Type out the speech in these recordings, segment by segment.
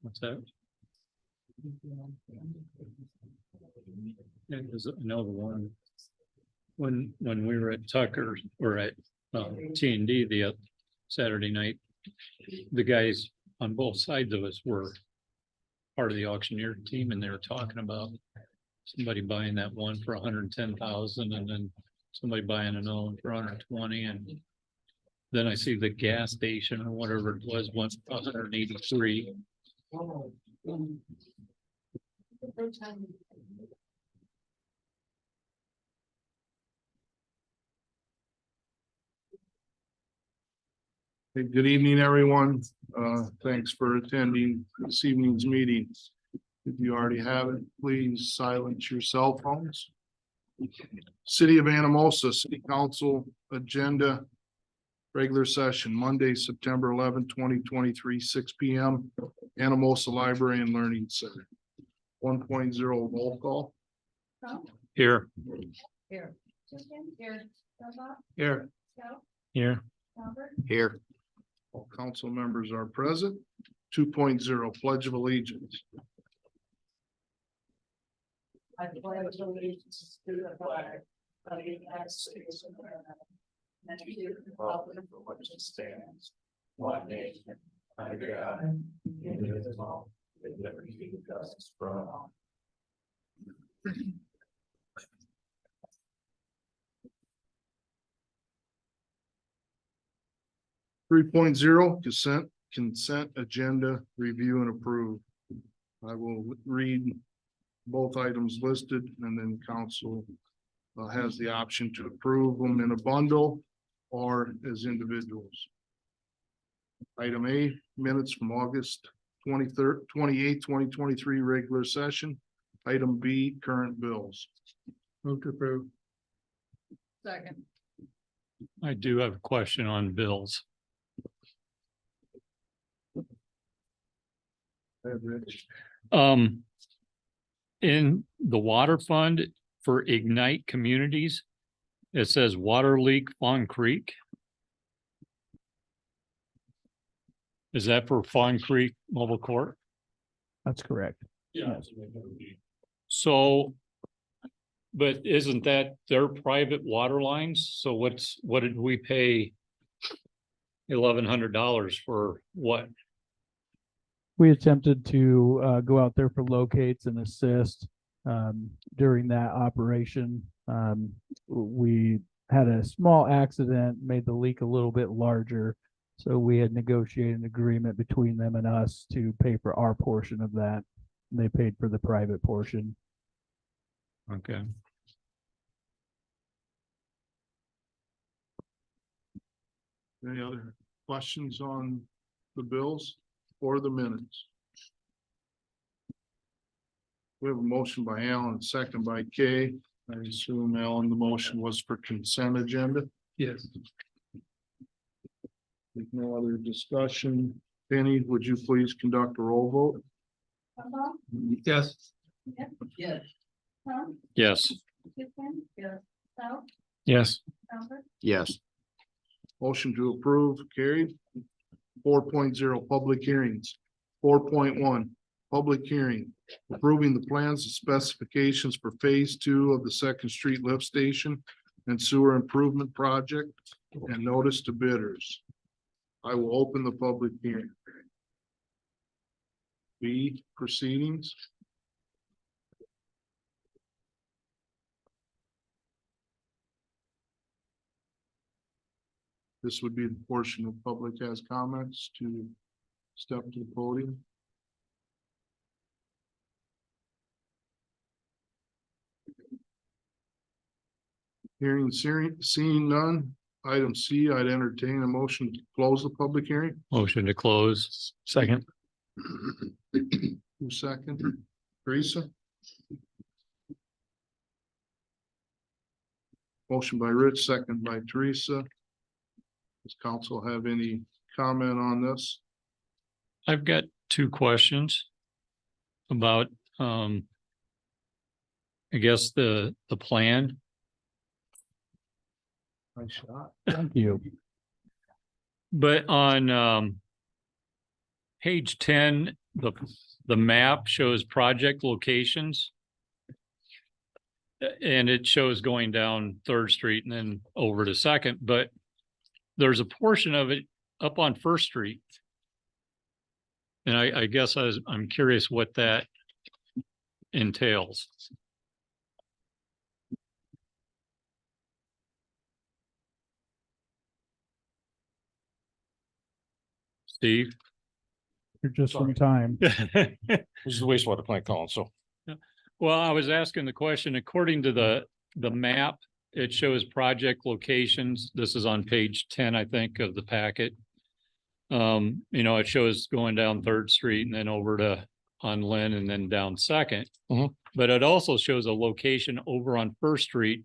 What's that? Yeah, 'cause I know the one, when we were at Tucker or at T&D the Saturday night, the guys on both sides of us were part of the auctioneer team, and they were talking about somebody buying that one for 110,000, and then somebody buying another one for 120, and then I see the gas station or whatever it was, went 183. Hey, good evening, everyone. Thanks for attending this evening's meeting. If you already have it, please silence your cell phones. City of Anamosa City Council Agenda. Regular session, Monday, September 11, 2023, 6 p.m. Anamosa Library and Learning Center. 1.0 roll call. Here. Here. Here. Here. Here. All council members are present. 2.0 Pledge of Allegiance. I pledge allegiance to the flag of the United States of America and to the republic for which it stands, one nation, under God, indivisible, with liberty and justice for all. 3.0 consent agenda review and approve. I will read both items listed, and then council has the option to approve them in a bundle or as individuals. Item A, minutes from August 23rd, 28th, 2023 regular session. Item B, current bills. Move to approve. Second. I do have a question on bills. Rich. In the water fund for Ignite Communities, it says water leak Fawn Creek. Is that for Fawn Creek Mobile Court? That's correct. Yeah. So, but isn't that their private water lines? So what did we pay $1,100 for what? We attempted to go out there for locates and assist during that operation. We had a small accident, made the leak a little bit larger. So we had negotiated an agreement between them and us to pay for our portion of that. And they paid for the private portion. Okay. Any other questions on the bills or the minutes? We have a motion by Alan, second by Kay. I assume, Alan, the motion was for consent agenda. Yes. With no other discussion. Penny, would you please conduct a roll vote? Yes. Yes. Yes. Yes. Yes. Yes. Motion to approve carried. 4.0 public hearings. 4.1 public hearing. Approving the plans and specifications for phase 2 of the Second Street Lift Station and Sewer Improvement Project and notice to bidders. I will open the public hearing. B, proceedings. This would be the portion of public has comments to step to the podium. Seeing none. Item C, I'd entertain a motion to close the public hearing. Motion to close. Second. Who second? Teresa? Motion by Rich, second by Teresa. Does council have any comment on this? I've got two questions about, I guess the plan. Nice shot. Thank you. But on page 10, the map shows project locations. And it shows going down Third Street and then over to Second, but there's a portion of it up on First Street. And I guess I'm curious what that entails. Steve? You're just from time. This is the wastewater plant calling, so. Well, I was asking the question, according to the map, it shows project locations. This is on page 10, I think, of the packet. It shows going down Third Street and then over to on Lynn and then down Second. Mhm. But it also shows a location over on First Street,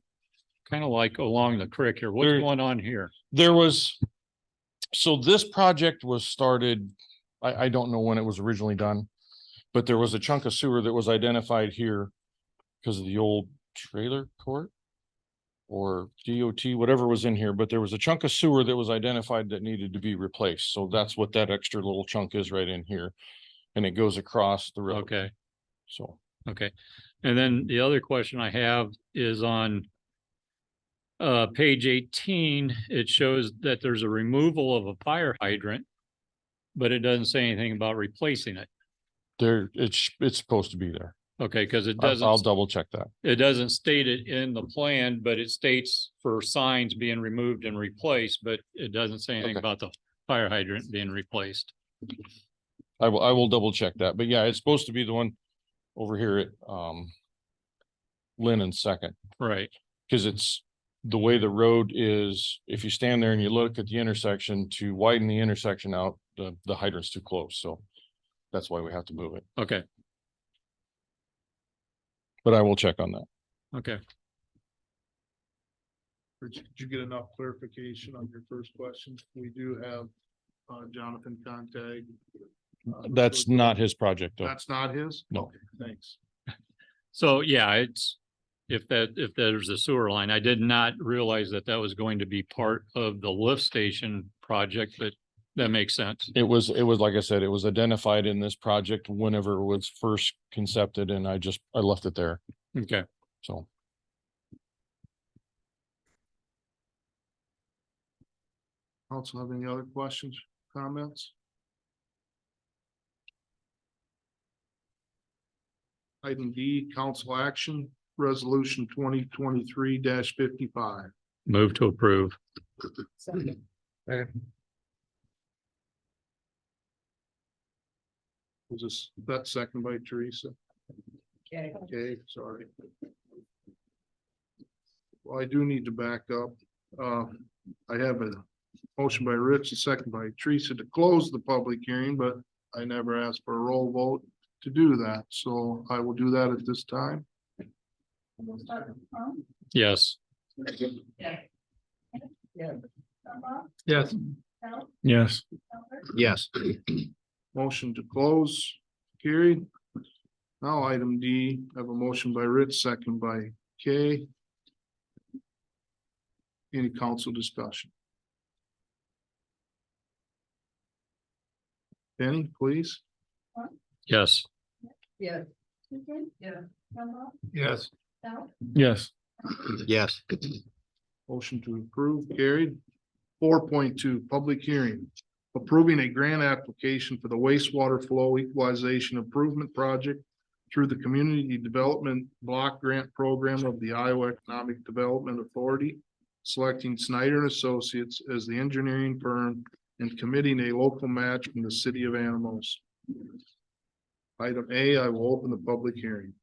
kind of like along the creek here. What's There- going on here? There was, so this project was started, I don't know when it was originally done. But there was a chunk of sewer that was identified here because of the old trailer court. Or DOT, whatever was in here, but there was a chunk of sewer that was identified that needed to be replaced. So that's what that extra little chunk is right in here. And it goes across the road. Okay, So okay. And then the other question I have is on page 18, it shows that there's a removal of a fire hydrant, but it doesn't say anything about replacing it. there, it's supposed to be there. Okay, because it I'll doesn't, double check that. it doesn't state it in the plan, but it states for signs being removed and replaced, but it doesn't say anything Okay. about the fire hydrant being replaced. I will double check that, but yeah, it's supposed to be the one over here at Lynn and Second, Right, because it's the way the road is, if you stand there and you look at the intersection to widen the intersection out, the hydrant's too close, so that's why we have to move it, okay, but I will check on that. okay. Did you get enough clarification on your first question? We do have Jonathan contact. That's not his project though. That's not his? No. Okay, thanks. So, yeah, it's, if there's a sewer line, I did not realize that was going to be part of the lift station project, but that makes sense. It was, like I said, it was identified in this project whenever it was first concepted and I left it there, Okay, so. Council have any other questions, comments? Item D, council action, resolution 2023-55. move to approve. Was this, that second by Teresa? Okay. Okay, sorry. Well, I do need to back up. I have a motion by Rich, a second by Teresa to close the public hearing, but I never asked for a roll vote to do that, so I will do that at this time. We'll start with Tom. Yes. Yeah. Yeah. Yes. Al, Yes. Albert, Yes. Motion to close, carried. Now item D, I have a motion by Rich, second by Kay. Any council discussion? Benny, please. Yes. Yeah. Okay, yeah. Al, Yes. Al, Yes. Yes. Motion to approve, carried. 4.2, public hearing. Approving a grant application for the wastewater flow equalization improvement project through the Community Development Block Grant Program of the Iowa Economic Development Authority, selecting Snyder and Associates as the engineering firm and committing a local match from the city of Anamosa. Item A, I will open the public hearing.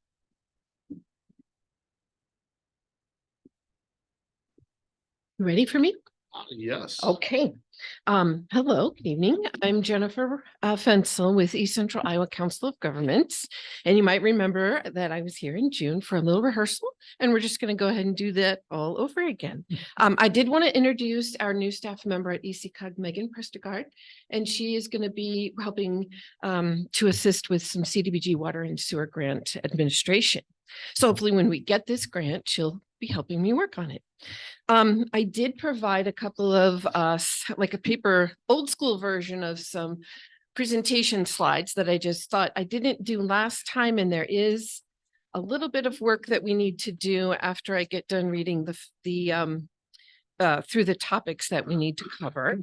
Ready for me? Yes. Okay. Hello, good evening. I'm Jennifer Fensel with East Central Iowa Council of Governments. And you might remember that I was here in June for a little rehearsal, and we're just going to go ahead and do that all over again. I did want to introduce our new staff member at ECOG, Megan Prestegard, and she is going to be helping to assist with some CDBG water and sewer grant administration. So hopefully when we get this grant, she'll be helping me work on it. I did provide a couple of like a paper, old school version of some presentation slides that I just thought I didn't do last time, and there is a little bit of work that we need to do after I get done reading through the topics that we need to cover.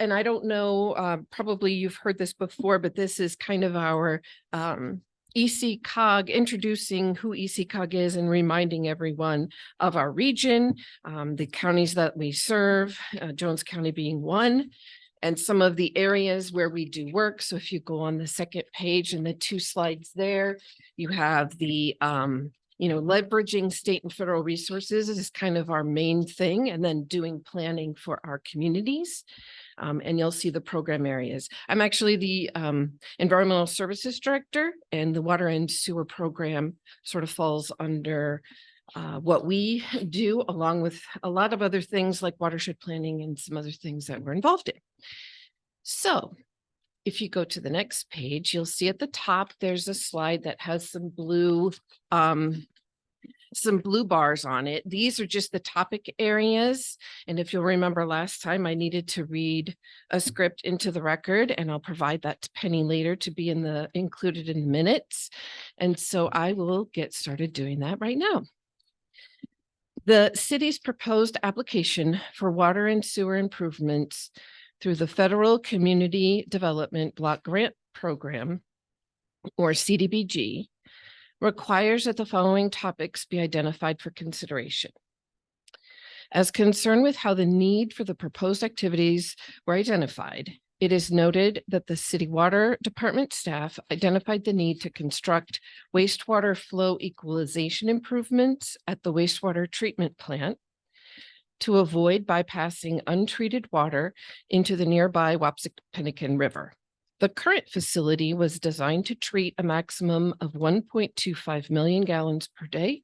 And I don't know, probably you've heard this before, but this is kind of our ECOG, introducing who ECOG is and reminding everyone of our region, the counties that we serve, Jones County being one, and some of the areas where we do work. So if you go on the second page and the 2 slides there, you have the leveraging state and federal resources is kind of our main thing, and then doing planning for our communities. And you'll see the program areas. I'm actually the environmental services director, and the water and sewer program sort of falls under what we do, along with a lot of other things like watershed planning and some other things that we're involved in. So if you go to the next page, you'll see at the top, there's a slide that has some blue bars on it. These are just the topic areas. And if you'll remember last time, I needed to read a script into the record, and I'll provide that to Penny later to be included in the minutes. And so I will get started doing that right now. The city's proposed application for water and sewer improvements through the Federal Community Development Block Grant Program, or CDBG, requires that the following topics be identified for consideration. As concerned with how the need for the proposed activities were identified, it is noted that the City Water Department staff identified the need to construct wastewater flow equalization improvements at the wastewater treatment plant to avoid bypassing untreated water into the nearby Wapsipinicon River. The current facility was designed to treat a maximum of 1.25 million gallons per day,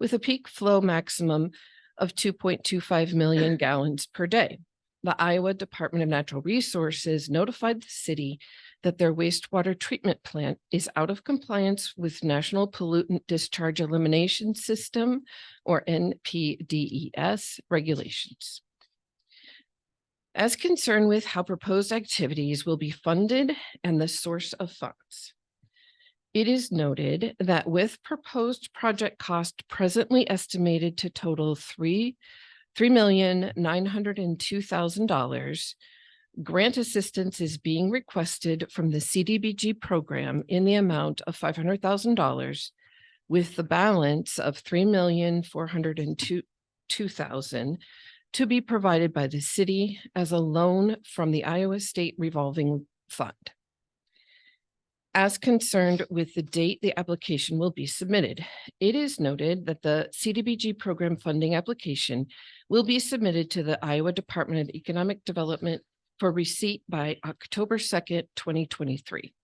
with a peak flow maximum of 2.25 million gallons per day. The Iowa Department of Natural Resources notified the city that their wastewater treatment plant is out of compliance with National Pollutant Discharge Elimination System, or NPDES, regulations. As concerned with how proposed activities will be funded and the source of funds, it is noted that with proposed project cost presently estimated to total $3,902,000, grant assistance is being requested from the CDBG program in the amount of $500,000, with the balance of $3,402,000 to be provided by the city as a loan from the Iowa State Revolving Fund. As concerned with the date the application will be submitted, it is noted that the CDBG program funding application will be submitted to the Iowa Department of Economic Development for receipt by October 2nd, 2023.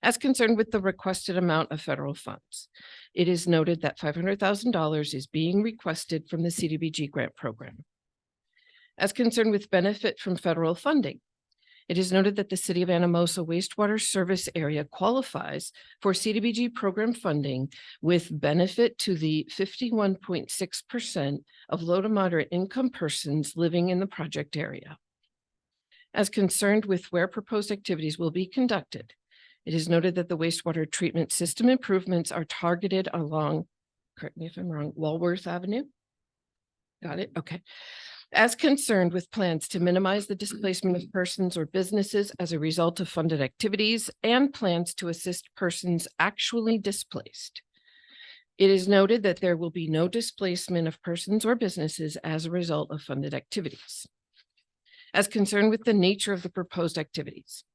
As concerned with the requested amount of federal funds, it is noted that $500,000 is being requested from the CDBG grant program. As concerned with benefit from federal funding, it is noted that the City of Anamosa wastewater service area qualifies for CDBG program funding with benefit to the 51.6% of low to moderate income persons living in the project area. As concerned with where proposed activities will be conducted, it is noted that the wastewater treatment system improvements are targeted along, correct me if I'm wrong, Walworth Avenue. Got it? Okay. As concerned with plans to minimize the displacement of persons or businesses as a result of funded activities and plans to assist persons actually displaced, it is noted that there will be no displacement of persons or businesses as a result of funded activities. As concerned with the nature of the proposed activities,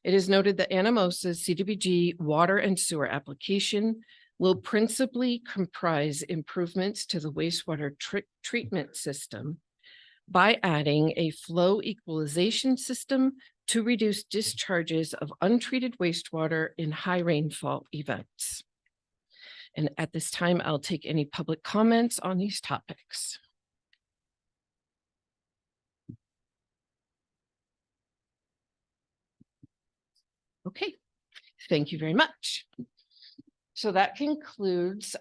it is noted that Anamosa's CDBG water and sewer application will principally comprise improvements to the wastewater treatment system by adding a flow equalization system to reduce discharges of untreated wastewater in high rainfall events. And at this time, I'll take any public comments on these topics. Okay, thank you very much. So that concludes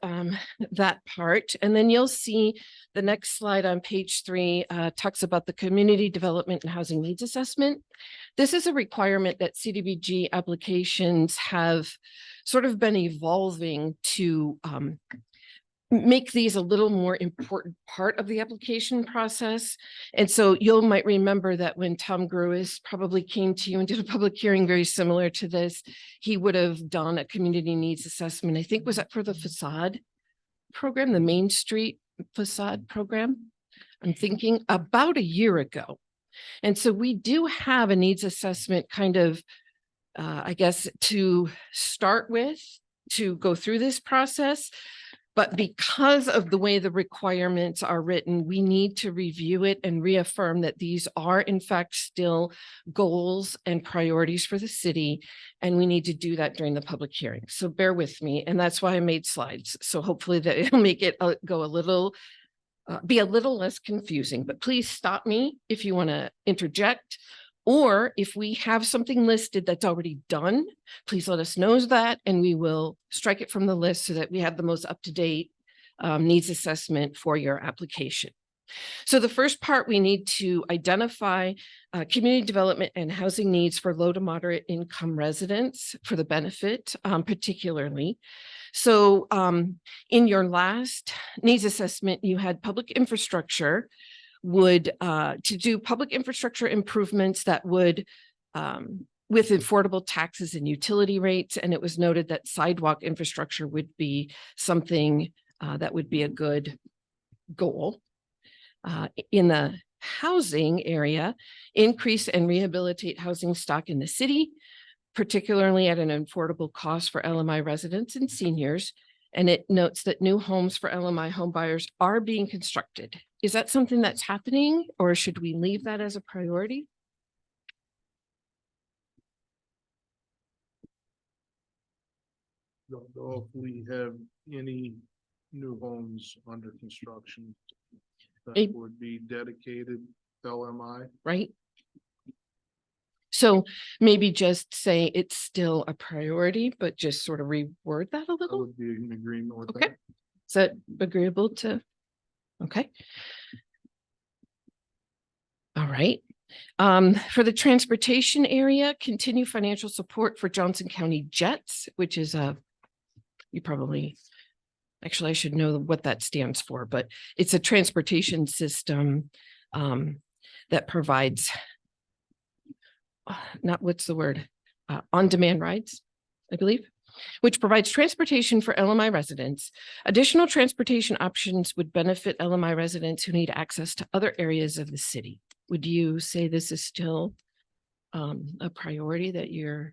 that part. And then you'll see the next slide on page 3 talks about the community development and housing needs assessment. This is a requirement that CDBG applications have sort of been evolving to make these a little more important part of the application process. And so you'll might remember that when Tom Gruis probably came to you and did a public hearing very similar to this, he would have done a community needs assessment. I think was that for the facade program, the Main Street facade program? I'm thinking about a year ago. And so we do have a needs assessment kind of, I guess, to start with, to go through this process. But because of the way the requirements are written, we need to review it and reaffirm that these are in fact still goals and priorities for the city. And we need to do that during the public hearing. So bear with me. And that's why I made slides. So hopefully that it'll make it go a little, be a little less confusing, but please stop me if you want to interject. Or if we have something listed that's already done, please let us know that, and we will strike it from the list so that we have the most up-to-date needs assessment for your application. So the first part, we need to identify community development and housing needs for low to moderate income residents for the benefit, particularly. So in your last needs assessment, you had public infrastructure would to do public infrastructure improvements that would with affordable taxes and utility rates. And it was noted that sidewalk infrastructure would be something that would be a good goal. In the housing area, increase and rehabilitate housing stock in the city, particularly at an affordable cost for LMI residents and seniors. And it notes that new homes for LMI home buyers are being constructed. Is that something that's happening, or should we leave that as a priority? Don't know if we have any new homes under construction that Maybe. would be dedicated LMI. Right? So maybe just say it's still a priority, but just sort of reword that a I little. would be in agreement with Okay. that. Is that agreeable to? Okay. All right. For the transportation area, continue financial support for Johnson County Jets, which is you probably, actually, I should know what that stands for, but it's a transportation system that provides, not what's the word, on-demand rides, I believe, which provides transportation for LMI residents. Additional transportation options would benefit LMI residents who need access to other areas of the city. Would you say this is still a priority that you're,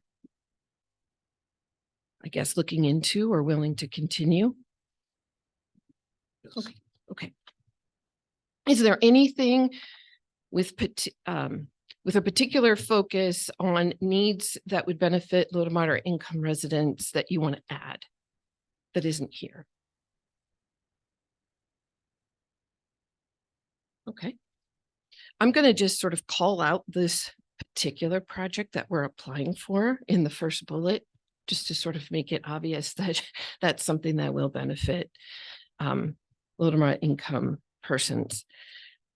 I guess, looking into or willing to continue? Yes. Okay. Okay. Is there anything with a particular focus on needs that would benefit low to moderate income residents that you want to add that isn't here? Okay. I'm going to just sort of call out this particular project that we're applying for in the first bullet, just to sort of make it obvious that that's something that will benefit low to moderate income persons.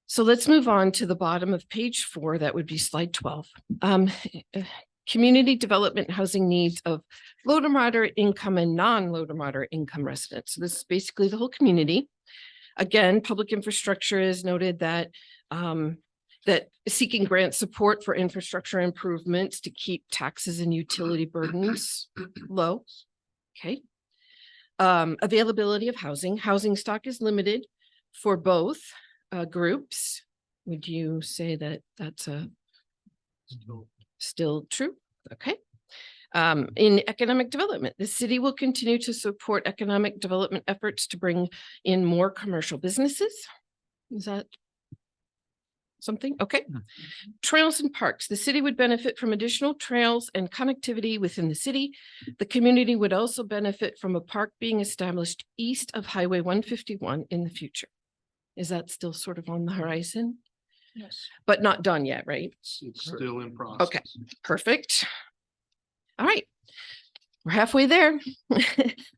So let's move on to the bottom of page 4. That would be slide 12. Community development housing needs of low to moderate income and non-low to moderate income residents. So this is basically the whole community. Again, public infrastructure is noted that that seeking grant support for infrastructure improvements to keep taxes and utility burdens low. Okay. Availability of housing. Housing stock is limited for both groups. Would you say that that's still true? Okay. In economic development, the city will continue to support economic development efforts to bring in more commercial businesses. Is that something? Okay. Trails and parks. The city would benefit from additional trails and connectivity within the city. The community would also benefit from a park being established east of Highway 151 in the future. Is that still sort of on the horizon? Yes. But not done yet, right? It's still in process. Okay. Perfect. All right. We're halfway there.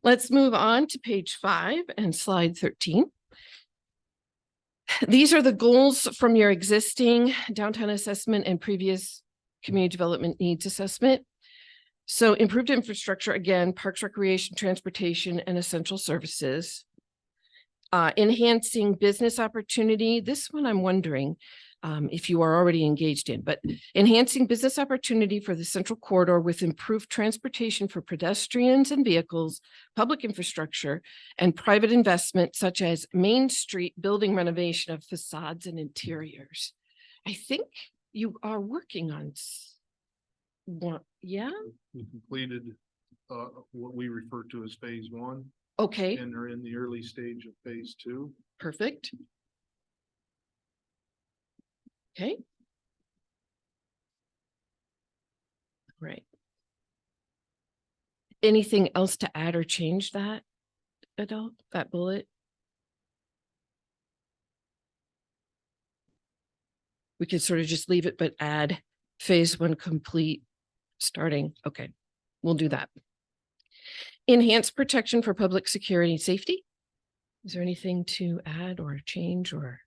Let's move on to page 5 and slide 13. These are the goals from your existing downtown assessment and previous community development needs assessment. So improved infrastructure, again, parks, recreation, transportation, and essential services. Enhancing business opportunity. This one I'm wondering if you are already engaged in, but enhancing business opportunity for the central corridor with improved transportation for pedestrians and vehicles, public infrastructure, and private investment such as Main Street building renovation of facades and interiors. I think you are working on one, yeah? We completed what we refer to as phase 1, Okay, and are in the early stage of phase 2. perfect. Okay. Right. Anything else to add or change that at all, that bullet? We could sort of just leave it, but add phase 1 complete starting. Okay, we'll do that. Enhanced protection for public security and safety. Is there anything to add or change or?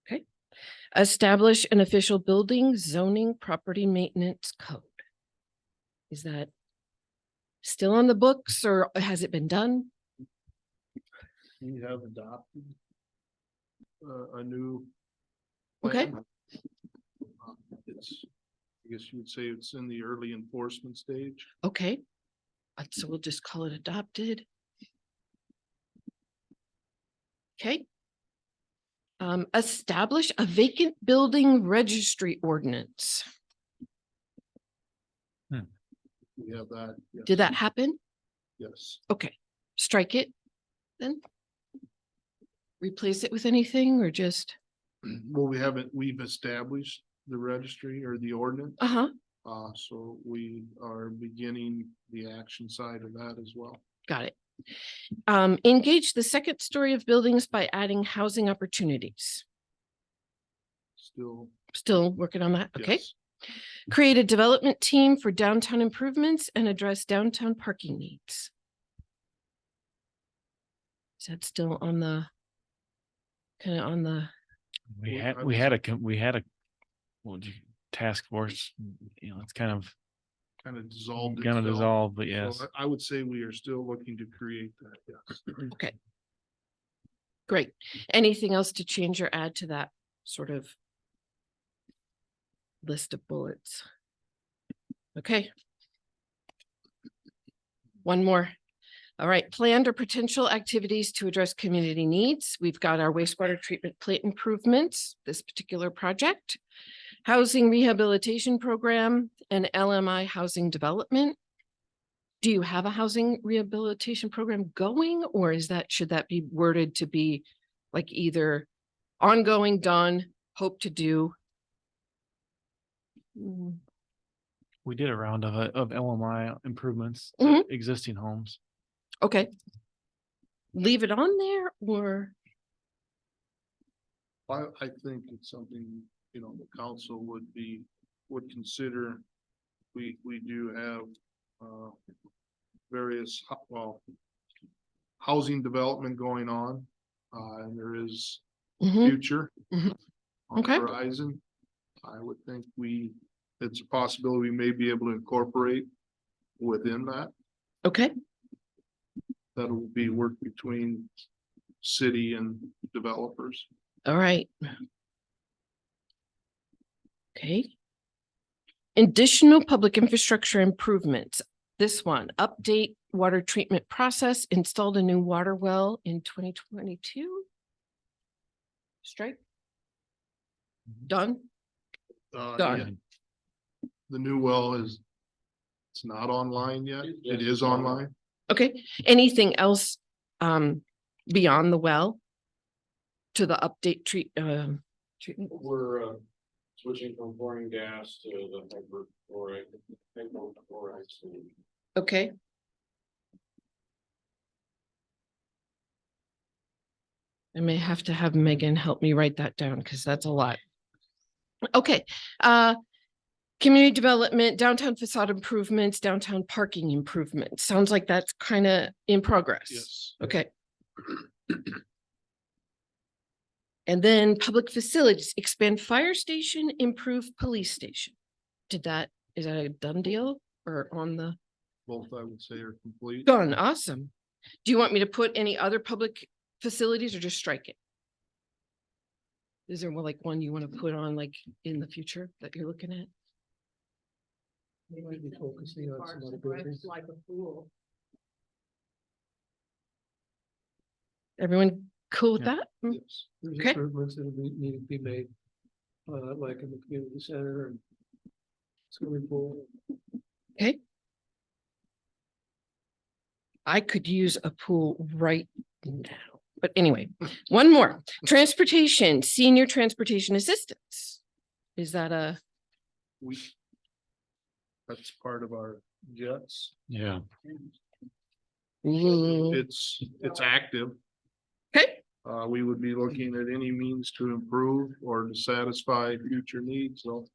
Okay. Establish an official building zoning property maintenance code. Is that still on the books or has it been done? We have adopted a new. Okay. plan. It's, I guess you would say it's in the early enforcement stage. Okay. So we'll just call it adopted. Okay. Establish a building registry ordinance. We have that. Yes. Did that happen? Yes. Okay, strike it then. Replace it with anything or just, Well, we've established the registry or the ordinance. uh-huh, So we are beginning the action side of that as well. got it. Engage the second story of buildings by adding housing opportunities. Still working on that, okay? Yes. Create a development team for downtown improvements and address downtown parking needs. Is that still on the, kind of on the, We had a what would you, task force, you know, it's kind of kind of dissolved. gonna itself. dissolve, but So yes. I would say we are still looking to create that, yes. okay. Great. Anything else to change or add to that sort of list of bullets? Okay. One more. All right, planned or potential activities to address community needs. We've got our wastewater treatment plant improvements, this particular project, housing rehabilitation program, and LMI housing development. Do you have a housing rehabilitation program going, or should that be worded to be like either ongoing, done, hope to do? We did a round of LMI improvements, Mhm. existing homes. Okay. Leave it on there or, I think it's something, you know, the council would consider. We do have various, housing development going on, and there is Mhm. future Mhm. on the Okay. horizon. I would think it's a possibility we may be able to incorporate within that. Okay, That will be work between city and developers. all right. Okay. Additional public infrastructure improvements. This one, update water treatment process, installed a new water well in 2022. Strike. Done. Done. Yeah. The new well it's not online yet. It is online. Okay, anything else beyond the well? To the update treatment? We're switching from pouring gas to the hypochlorite. Okay. I may have to have Megan help me write that down because that's a lot. Okay, Community development, downtown facade improvements, downtown parking improvements. Sounds like that's kind of in progress. Yes. Okay. And then public facilities, expand fire station, improve police station. Is that a done deal or on the Both I would say are complete. done? Awesome. Do you want me to put any other public facilities or just strike it? Is there like one you want to put on like in the future that you're looking at? They might be focusing on some other buildings. Like a pool. Everyone cool with that? Mm, Yes. There's Okay. improvements that need to be made, like in the community center and swimming pool. Okay. I could use a pool right now, but anyway, one more. Transportation, senior transportation assistance. Is that a, That's part of our jets. Yeah, It's active. okay, We would be looking at any means to improve or to satisfy future needs, so.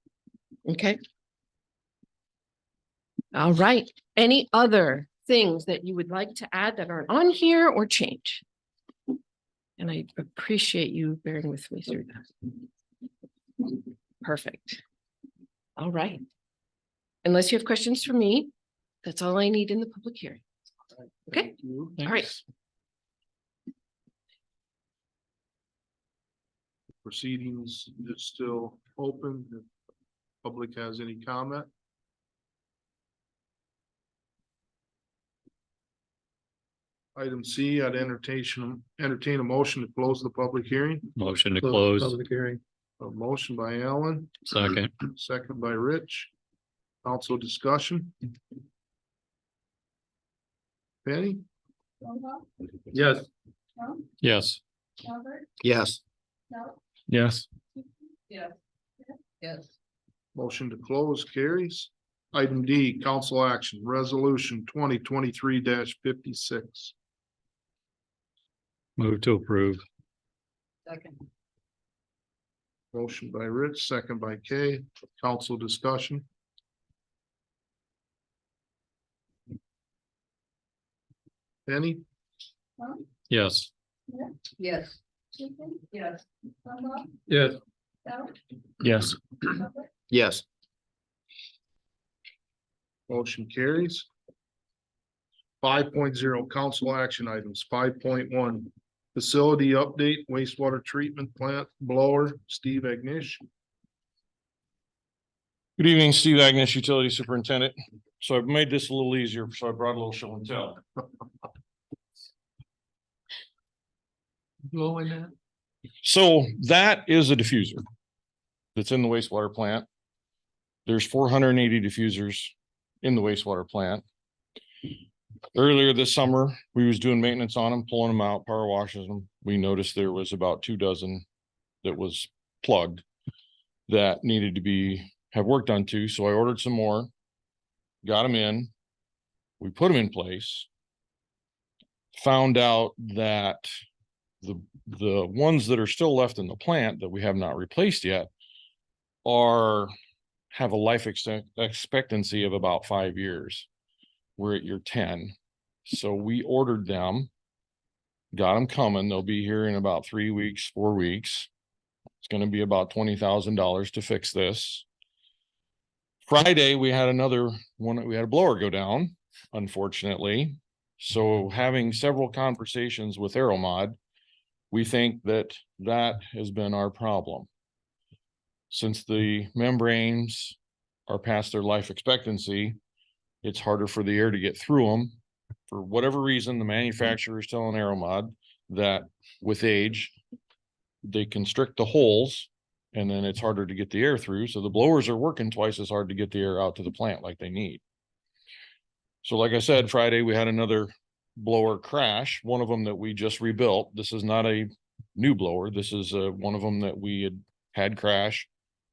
okay. All right. Any other things that you would like to add that aren't on here or change? And I appreciate you bearing with me through that. Perfect. All right. Unless you have questions for me, that's all I need in the public hearing. Okay, Thank you. all right. Proceedings is still open. If public has any comment. Item C, I'd entertain a motion to close the public hearing. motion to close, Public hearing. A motion by Alan, second, second by Rich. Council discussion. Penny? Yes. yes, Yes. Yes. Yes. Motion to close carries. Item D, council action, resolution 2023-56. move to approve, Second. Motion by Rich, second by Kay. Council discussion. Penny? yes, Yes. Yes. yes, Yes. Yes. Motion carries. 5.0 council action items. 5.1 facility update wastewater treatment plant blower, Steve Agnish. Good evening, Steve Agnes, Utility Superintendent. So I've made this a little easier, so I brought a little show and tell. Blowing that. So that is a diffuser that's in the wastewater plant. There's 480 diffusers in the wastewater plant. Earlier this summer, we was doing maintenance on them, pulling them out, power washes them. We noticed there was about 24 that was plugged that needed to have work done to. So I ordered some more, got them in. We put them in place. Found out that the ones that are still left in the plant that we have not replaced yet have a life expectancy of about 5 years. We're at year 10. So we ordered them, got them coming. They'll be here in about 3 weeks, 4 weeks. It's going to be about $20,000 to fix this. Friday, we had another one. We had a blower go down, unfortunately. So having several conversations with Aeromod, we think that has been our problem. Since the membranes are past their life expectancy, it's harder for the air to get through them. For whatever reason, the manufacturer is telling Aeromod that with age, they constrict the holes and then it's harder to get the air through. So the blowers are working twice as hard to get the air out to the plant like they need. So like I said, Friday, we had another blower crash, one of them that we just rebuilt. This is not a new blower. This is one of them that we had crash.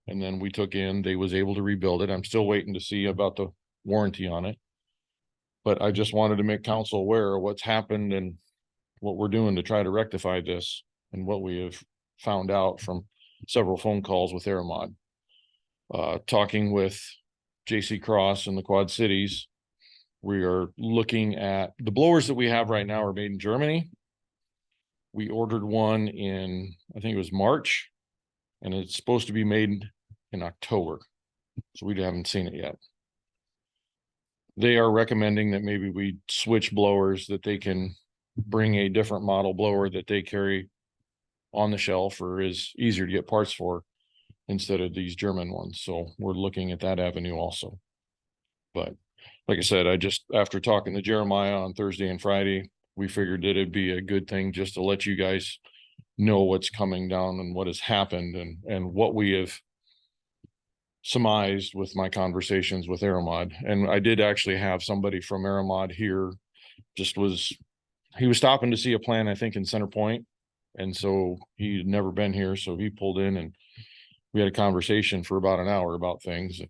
And then we took in, they was able to rebuild it. I'm still waiting to see about the warranty on it. But I just wanted to make council aware of what's happened and what we're doing to try to rectify this and what we have found out from several phone calls with Aeromod. Talking with J.C. Cross and the Quad Cities. We are looking at the blowers that we have right now are made in Germany. We ordered one in, I think it was March, and it's supposed to be made in October. So we haven't seen it yet. They are recommending that maybe we switch blowers, that they can bring a different model blower that they carry on the shelf or is easier to get parts for instead of these German ones. So we're looking at that avenue also. But like I said, after talking to Jeremiah on Thursday and Friday, we figured that it'd be a good thing just to let you guys know what's coming down and what has happened and what we have surmised with my conversations with Aramod. And I did actually have somebody from Aramod here, he was stopping to see a plan, I think, in Center Point. And so he'd never been here. So he pulled in and we had a conversation for about an hour about things.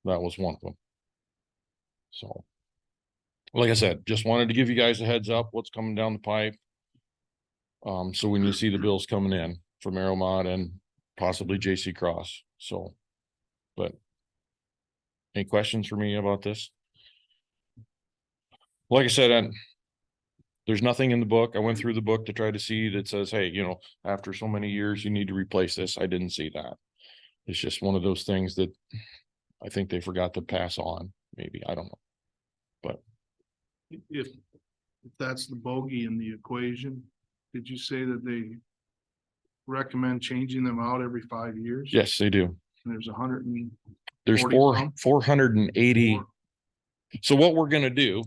That was one of them. So, like I said, just wanted to give you guys a heads up what's coming down the pipe. So when you see the bills coming in from Aramod and possibly J.C. Cross. So, but any questions for me about this? Like I said, there's nothing in the book. I went through the book to try to see that says, hey, after so many years, you need to replace this. I didn't see that. It's just one of those things that I think they forgot to pass on. Maybe, I don't know. But If that's the bogey in the equation, did you say that they recommend changing them out every 5 years? yes, they do. And there's 100 and There's 40 some? 480. So what we're gonna do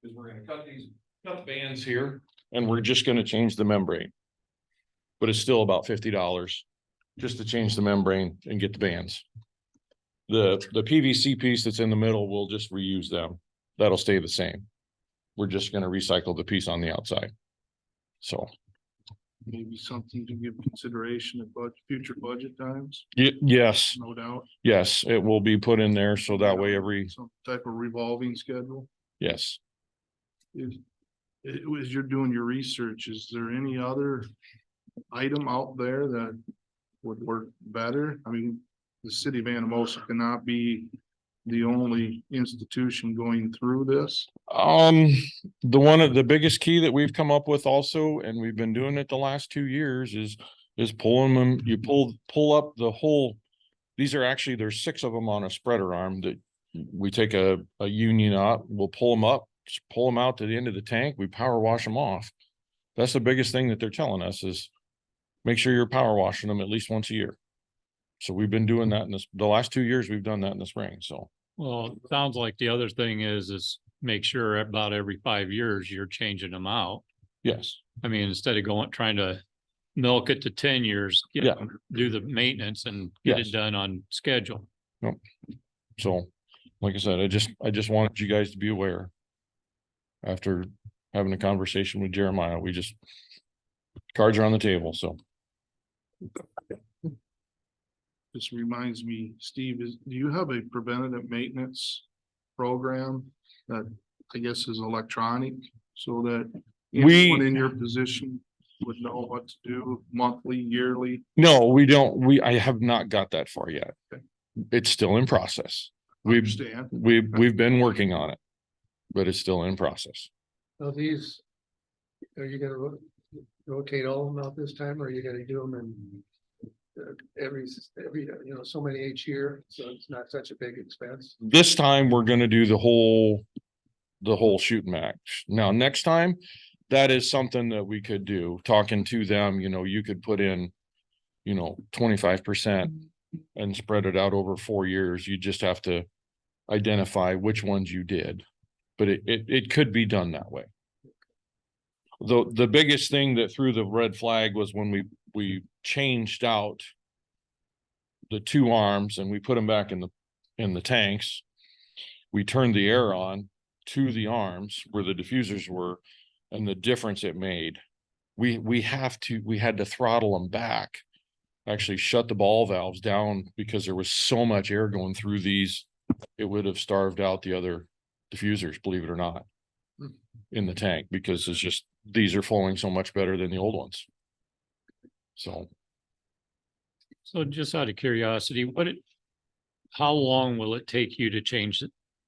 is we're gonna cut the bands here, and we're just gonna change the membrane. But it's still about $50 just to change the membrane and get the bands. The PVC piece that's in the middle, we'll just reuse them. That'll stay the same. We're just gonna recycle the piece on the outside. So. Maybe something to give consideration about future budget times, Yes, no doubt. yes, it will be put in there. So that way Some type of revolving schedule. yes. As you're doing your research, is there any other item out there that would work better? I mean, the city of Anamosa cannot be the only institution going through this. One of the biggest key that we've come up with also, and we've been doing it the last 2 years is pulling them. You pull up the whole, there's 6 of them on a spreader arm that we take a union out, we'll pull them up, just pull them out to the end of the tank. We power wash them off. That's the biggest thing that they're telling us is make sure you're power washing them at least once a year. So we've been doing that the last 2 years, we've done that in the spring. So. Well, it sounds like the other thing is make sure about every 5 years you're changing them out. Yes. I mean, instead of trying to milk it to 10 years, do the maintenance and get it done on schedule. Nope. So, like I said, I just wanted you guys to be aware. After having a conversation with Jeremiah, cards are on the table, so. This reminds me, Steve, do you have a preventative maintenance program that I guess is electronic so that anyone in your position would know what to do monthly, yearly? No, we don't. I have not got that far yet. Okay. It's still in process. We've been working on it, but it's still in process. Now these, are you gonna rotate all of them out this time, or are you gonna do them in every, so many each year, so it's not such a big expense? This time we're gonna do the whole shooting match. Now, next time, that is something that we could do. Talking to them, you could put in, 25% and spread it out over 4 years. You just have to identify which ones you did, but it could be done that way. The biggest thing that threw the red flag was when we changed out the 2 arms and we put them back in the tanks. We turned the air on to the arms where the diffusers were, and the difference it made. We had to throttle them back, actually shut the ball valves down because there was so much air going through these. It would have starved out the other diffusers, believe it or not, in the tank, because it's just, these are flowing so much better than the old ones. So So just out of curiosity, how long will it take you to change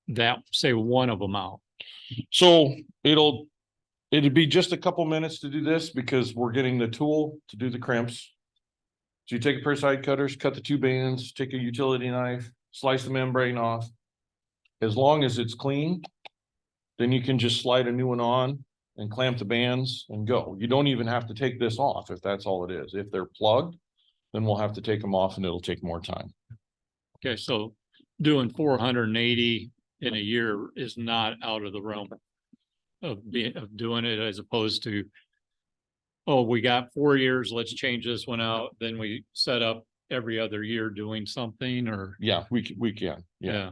that, say, one of them out? So it'd be just a couple minutes to do this because we're getting the tool to do the crimps. So you take a pair of side cutters, cut the two bands, take a utility knife, slice the membrane off. As long as it's clean, then you can just slide a new one on and clamp the bands and go. You don't even have to take this off if that's all it is. If they're plugged, then we'll have to take them off and it'll take more time. Okay, so doing 480 in a year is not out of the realm of doing it, as opposed to, oh, we got 4 years, let's change this one out, then we set up every other year doing something, or, Yeah, we can, yeah. yeah,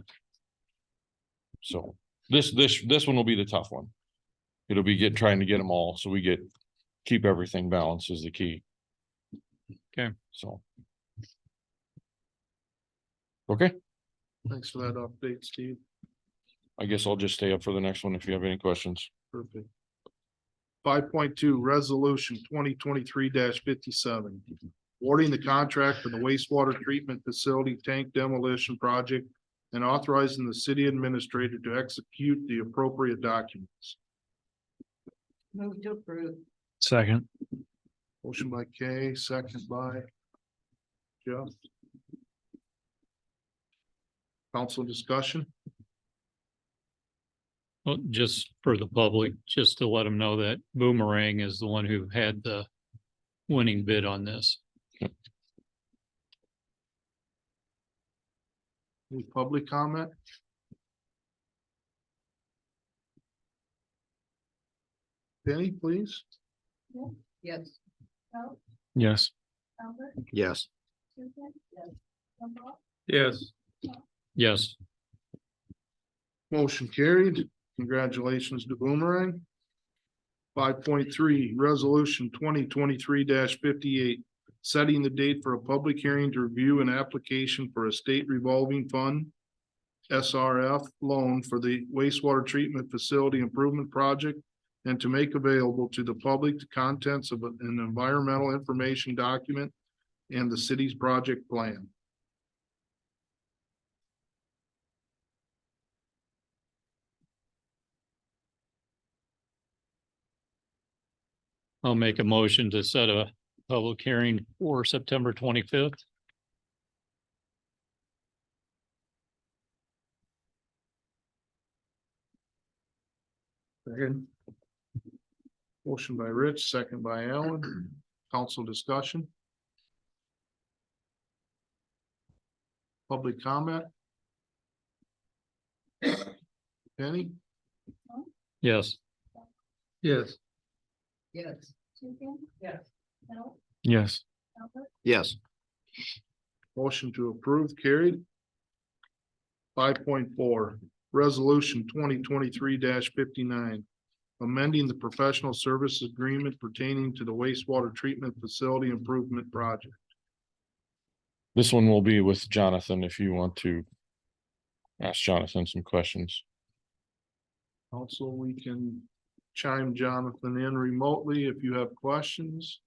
So this one will be the tough one. It'll be trying to get them all, so keep everything balanced is the key. Okay. So. Okay, Thanks for that update, Steve. I guess I'll just stay up for the next one if you have any questions. Perfect. 5.2, resolution 2023-57. Awarding the contract for the wastewater treatment facility tank demolition project and authorizing the city administrator to execute the appropriate documents. Move to approve. Second. Motion by Kay, second by Jeff. Council discussion? well, just for the public, just to let them know that Boomerang is the one who had the winning bid on this. Any public comment? Penny, please. Yes. Yes. Yes. Yes. Yes. Motion carried. Congratulations to Boomerang. 5.3, resolution 2023-58. Setting the date for a public hearing to review an application for a state revolving fund SRF loan for the wastewater treatment facility improvement project and to make available to the public the contents of an environmental information document and the city's project plan. I'll make a motion to set a public hearing for September 25th. Second. Motion by Rich, second by Alan. Council discussion. Public comment. Penny? Yes. Yes. Yes. Yes. Yes. Yes. Motion to approve carried. 5.4, resolution 2023-59. Amending the professional services agreement pertaining to the wastewater treatment facility improvement project. This one will be with Jonathan if you want to ask Jonathan some questions. Also, we can chime Jonathan in remotely if you have questions.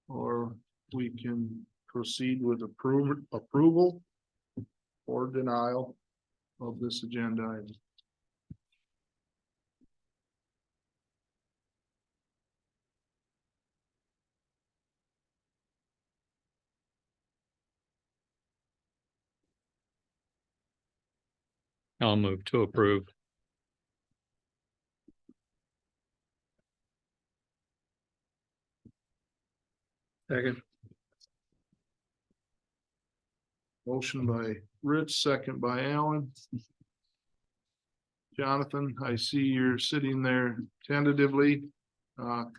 Or we can proceed with approval or denial of this agenda item. I'll move to approve. Second. Motion by Rich, second by Alan. Jonathan, I see you're sitting there tentatively.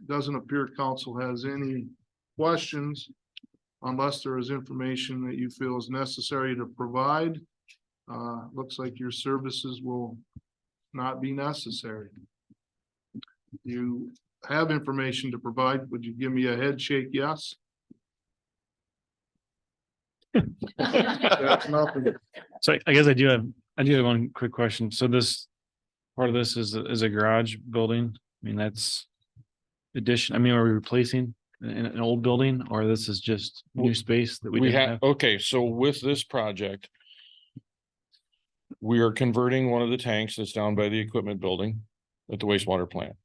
Doesn't appear council has any questions unless there is information that you feel is necessary to provide. Looks like your services will not be necessary. You have information to provide. Would you give me a head shake? Yes? That's nothing. So I guess I do have one quick question. So this part of this is a garage building. I mean, that's addition. I mean, are we replacing in an old building, or this is just new space that we We didn't have, have? okay, so with this project, we are converting one of the tanks that's down by the equipment building at the wastewater plant.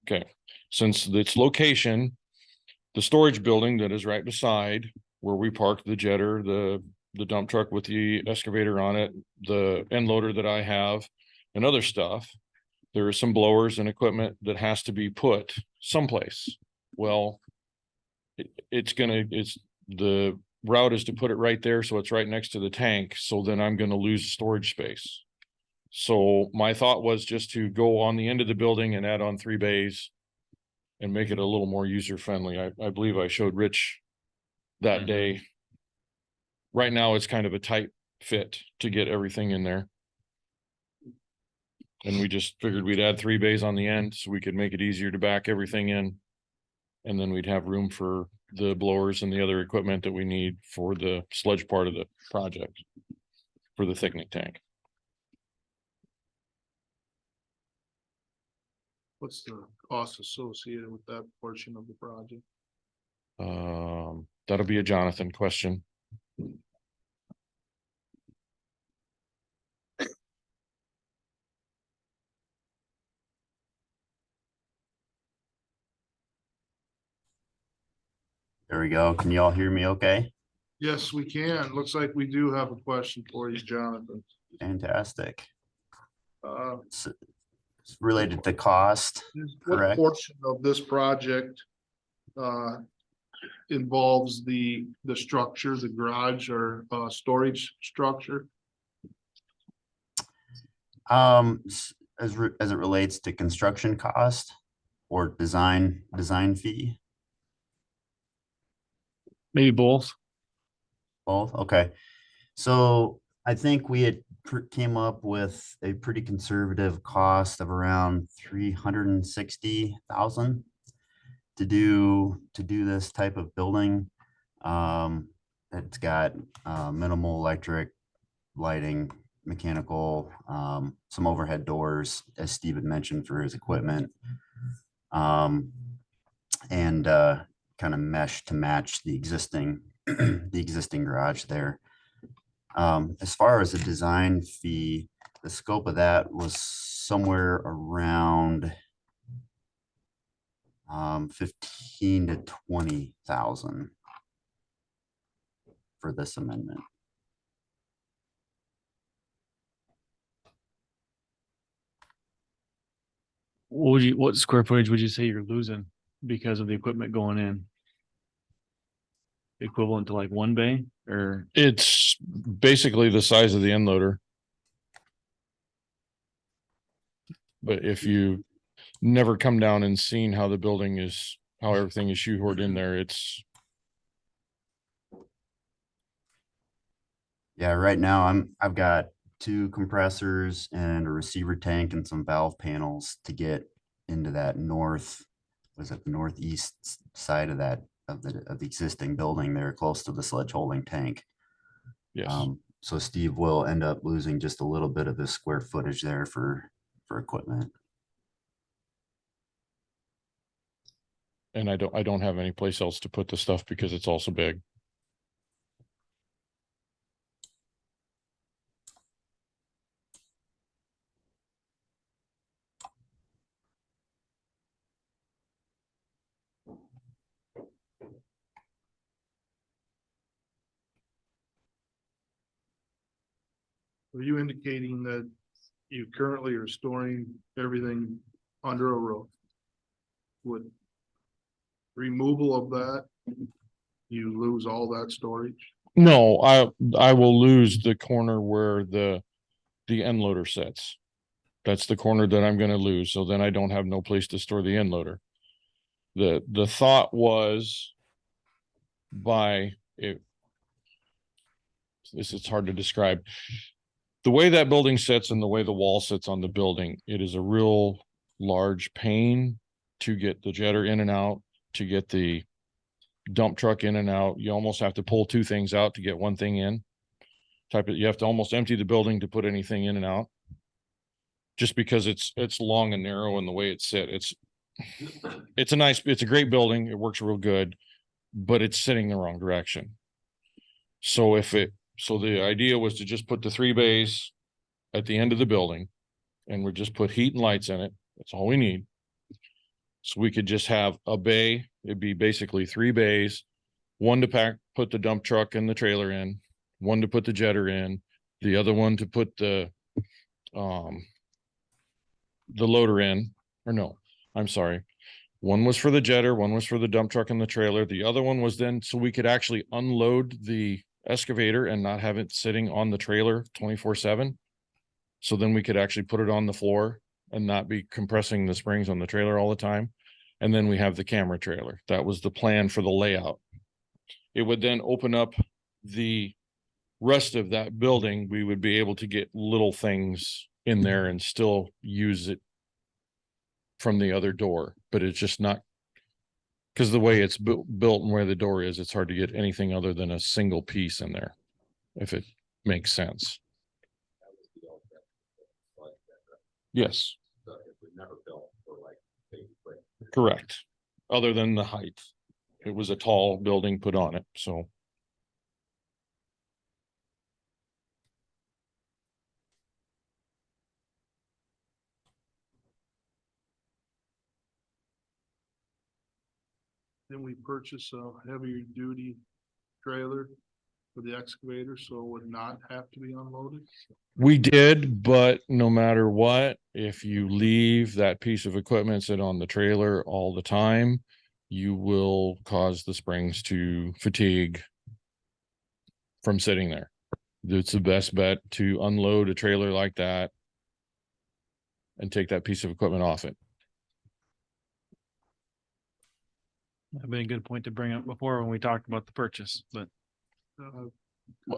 Okay, since its location, the storage building that is right beside where we park the jetter, the dump truck with the excavator on it, the end loader that I have, and other stuff, there are some blowers and equipment that has to be put someplace. Well, it's the route is to put it right there, so it's right next to the tank, so then I'm gonna lose storage space. So my thought was just to go on the end of the building and add on 3 bays and make it a little more user friendly. I believe I showed Rich that day. Right now, it's kind of a tight fit to get everything in there. And we just figured we'd add 3 bays on the end so we could make it easier to back everything in. And then we'd have room for the blowers and the other equipment that we need for the sludge part of the project for the thickening tank. What's the cost associated with that portion of the project? That'll be a Jonathan question. There we go. Can you all hear me okay? Yes, we can. Looks like we do have a question for you, Jonathan. Fantastic. Uh, It's related to cost. What Correct. portion of this project involves the structure, the garage or storage structure? As it relates to construction cost or design fee, Maybe both. both, okay. So I think we had came up with a pretty conservative cost of around 360,000 to do this type of building. It's got minimal electric, lighting, mechanical, some overhead doors, as Steve had mentioned, for his equipment, and kind of mesh to match the existing the existing garage there. As far as the design fee, the scope of that was somewhere around 15 to 20,000 for this amendment. What square footage would you say you're losing because of the equipment going in? Equivalent to like 1 bay, or It's basically the size of the end loader. But if you never come down and seen how the building is, how everything is shoehorned in there, it's Yeah, right now I've got 2 compressors and a receiver tank and some valve panels to get into that northeast side of that of the existing building there, close to the sludge holding tank. yes. So Steve will end up losing just a little bit of his square footage there for equipment. And I don't have any place else to put the stuff because it's also big. Are you indicating that you currently are storing everything under a roof? Would removal of that, you lose all that storage? No, I will lose the corner where the end loader sits. That's the corner that I'm gonna lose. So then I don't have no place to store the end loader. The thought was by it. This is hard to describe. The way that building sits and the way the wall sits on the building, it is a real large pain to get the jetter in and out, to get the dump truck in and out. You almost have to pull 2 things out to get 1 thing in. You have to almost empty the building to put anything in and out. Just because it's long and narrow and the way it's set, it's a great building. It works real good, but it's sitting the wrong direction. So the idea was to just put the 3 bays at the end of the building and we just put heat and lights in it. That's all we need. So we could just have a bay. It'd be basically 3 bays, one to put the dump truck and the trailer in, one to put the jetter in, the other one to put the loader in, or no, I'm sorry. One was for the jetter, one was for the dump truck and the trailer. The other one was then so we could actually unload the excavator and not have it sitting on the trailer 24/7. So then we could actually put it on the floor and not be compressing the springs on the trailer all the time. And then we have the camera trailer. That was the plan for the layout. It would then open up the rest of that building. We would be able to get little things in there and still use it from the other door, but it's just not, because the way it's built and where the door is, it's hard to get anything other than a single piece in there, if it makes sense. Yes. Correct. Other than the height. It was a tall building put on it, so. Then we purchase a heavier duty trailer for the excavator, so it would not have to be unloaded. We did, but no matter what, if you leave that piece of equipment sit on the trailer all the time, you will cause the springs to fatigue from sitting there. It's the best bet to unload a trailer like that and take that piece of equipment off it. That'd been a good point to bring up before when we talked about the purchase, but I'm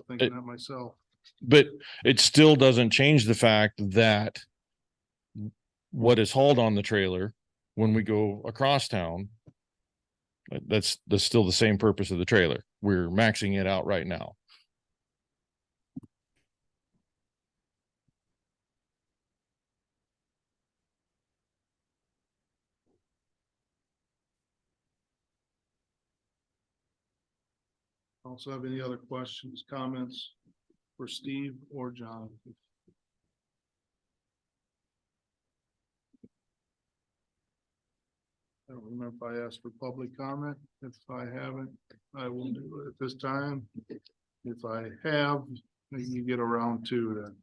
thinking that myself. But it still doesn't change the fact that what is hauled on the trailer when we go across town, that's still the same purpose of the trailer. We're maxing it out right now. Also have any other questions, comments for Steve or John? I don't remember if I asked for public comment. If I haven't, I will do it at this time. If I have, then you get around to then.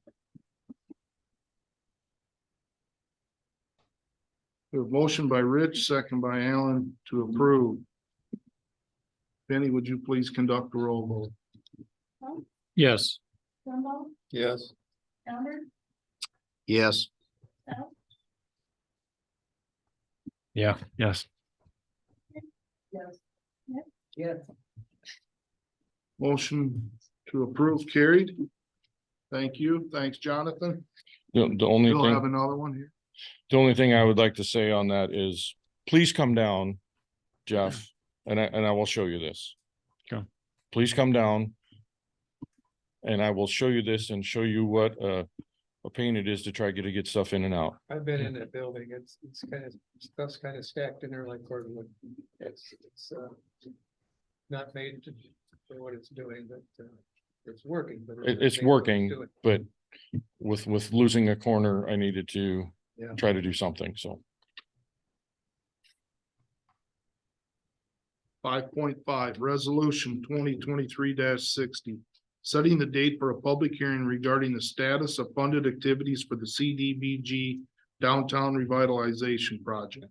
We have motion by Rich, second by Alan to approve. Benny, would you please conduct a roll call? Yes. Trumbull, Yes. Elmer, Yes. South, yeah, yes. yes. Yes. Motion to approve carried. Thank you. Thanks, Jonathan. The only We'll have thing, another one here. the only thing I would like to say on that is please come down, Jeff, and I will show you this. Okay. Please come down. And I will show you this and show you what a pain it is to try to get stuff in and out. I've been in that building. It's kind of, stuff's kind of stacked in there like cordwood. It's not made for what it's doing, but it's working, but. It's made for what working, doing. but with losing a corner, I needed to Yeah. try to do something, so. 5.5, resolution 2023-60. Setting the date for a public hearing regarding the status of funded activities for the CDBG Downtown Revitalization Project.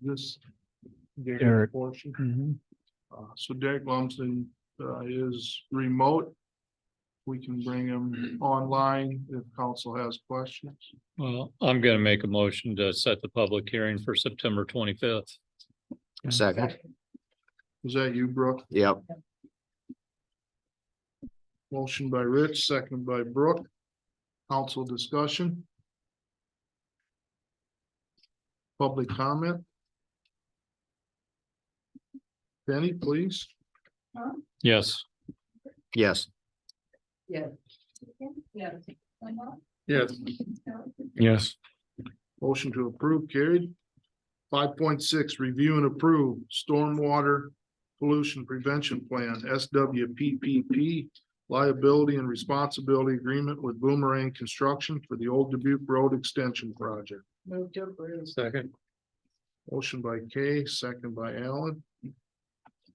This Derek. portion. Mhm. So Derek Lumsden is remote. We can bring him online if council has questions. Well, I'm gonna make a motion to set the public hearing for September 25th. Second. Is that you, Brooke? Yep. Motion by Rich, second by Brooke. Council discussion. Public comment. Benny, please. Yes. Yes. Yes. Yes. Yes. Yes. Motion to approve carried. 5.6, review and approve stormwater pollution prevention plan, SWPPP, liability and responsibility agreement with Boomerang Construction for the Old Dubuque Road Extension Project. Move to approve. Second. Motion by Kay, second by Alan.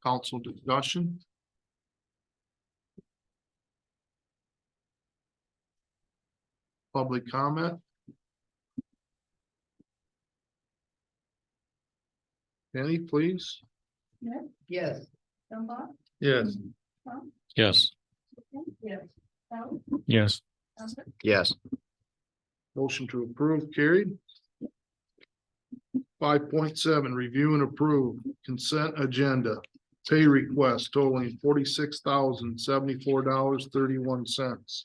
Council discussion. Public comment. Penny, please. Yes. Yes. Yes. Yes. Yes. Yes. Motion to approve carried. 5.7, review and approve consent agenda. Pay request totaling $46,074.31.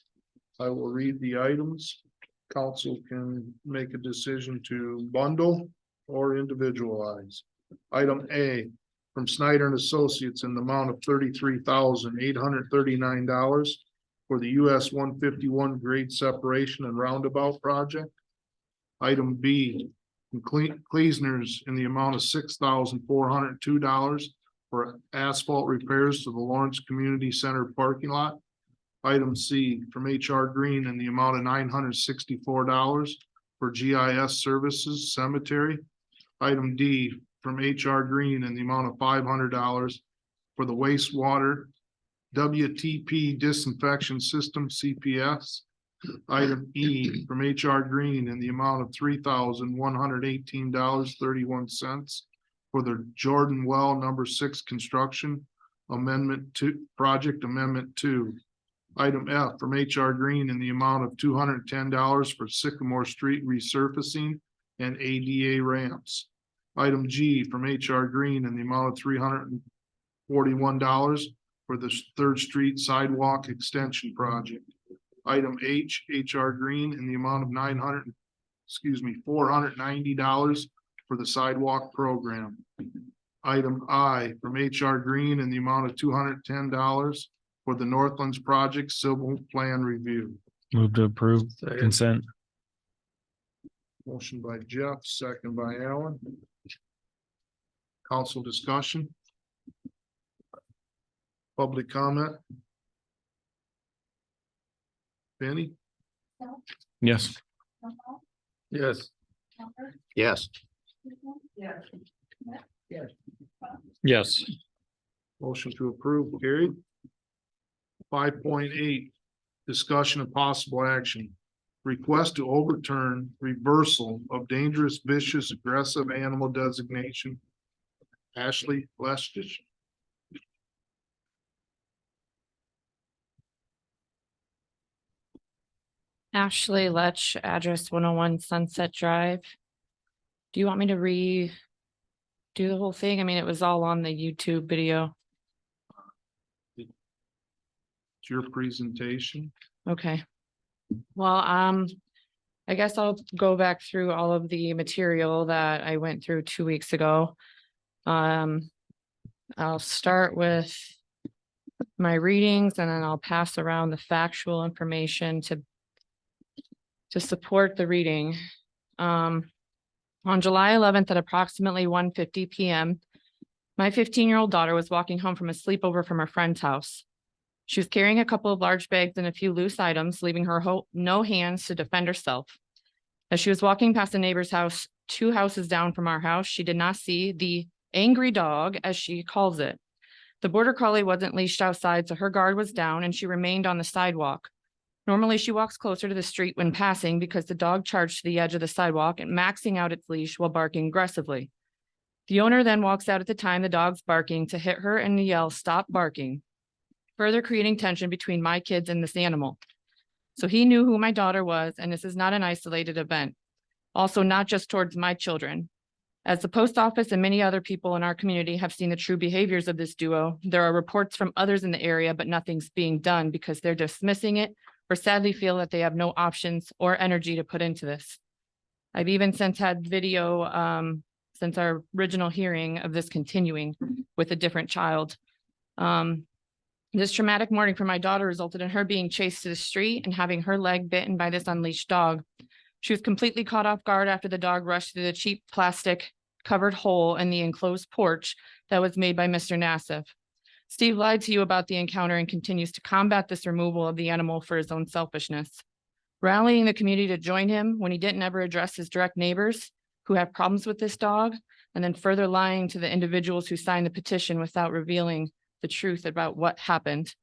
I will read the items. Council can make a decision to bundle or individualize. Item A, from Snyder and Associates in the amount of $33,839 for the US 151 grade separation and roundabout project. Item B, from Kleesner's in the amount of $6,402 for asphalt repairs to the Lawrence Community Center parking lot. Item C, from HR Green in the amount of $964 for GIS services cemetery. Item D, from HR Green in the amount of $500 for the wastewater WTP disinfection system CPS. Item E, from HR Green in the amount of $3,118.31 for the Jordan Well number 6 construction amendment to project amendment 2. Item F, from HR Green in the amount of $210 for Sycamore Street resurfacing and ADA ramps. Item G, from HR Green in the amount of $341 for the 3rd Street sidewalk extension project. Item H, HR Green in the amount of $490 for the sidewalk program. Item I, from HR Green in the amount of $210 for the Northlands project civil plan review. Move to approve consent. Motion by Jeff, second by Alan. Council discussion. Public comment. Benny? Yes. Yes. Yes. Yes. Yes. Yes. Motion to approve carried. 5.8, discussion of possible action. Request to overturn reversal of dangerous, vicious, aggressive animal designation. Ashley Lestich. Ashley Lech, address 101 Sunset Drive. Do you want me to do the whole thing? I mean, it was all on the YouTube video. It's your presentation. Okay. Well, I guess I'll go back through all of the material that I went through 2 weeks ago. I'll start with my readings and then I'll pass around the factual information to support the reading. On July 11th at approximately 1:50 p.m., my 15-year-old daughter was walking home from a sleepover from her friend's house. She was carrying a couple of large bags and a few loose items, leaving her no hands to defend herself. As she was walking past a neighbor's house, 2 houses down from our house, she did not see the angry dog, as she calls it. The border collie wasn't leashed outside, so her guard was down and she remained on the sidewalk. Normally, she walks closer to the street when passing because the dog charged to the edge of the sidewalk and maxing out its leash while barking aggressively. The owner then walks out at the time the dog's barking to hit her and yell, "Stop barking," further creating tension between my kids and this animal. So he knew who my daughter was, and this is not an isolated event. Also, not just towards my children. As the post office and many other people in our community have seen the true behaviors of this duo, there are reports from others in the area, but nothing's being done because they're dismissing it or sadly feel that they have no options or energy to put into this. I've even since had video since our original hearing of this continuing with a different child. The This traumatic morning for my daughter resulted in her being chased to the street and having her leg bitten by this unleashed dog. She was completely caught off guard after the dog rushed through the cheap plastic covered hole in the enclosed porch that was made by Mr. Nassif. Steve lied to you about the encounter and continues to combat this removal of the animal for his own selfishness. Rallying the community to join him when he didn't ever address his direct neighbors who have problems with this dog, and then further lying to the individuals who signed the petition without revealing the truth about what happened.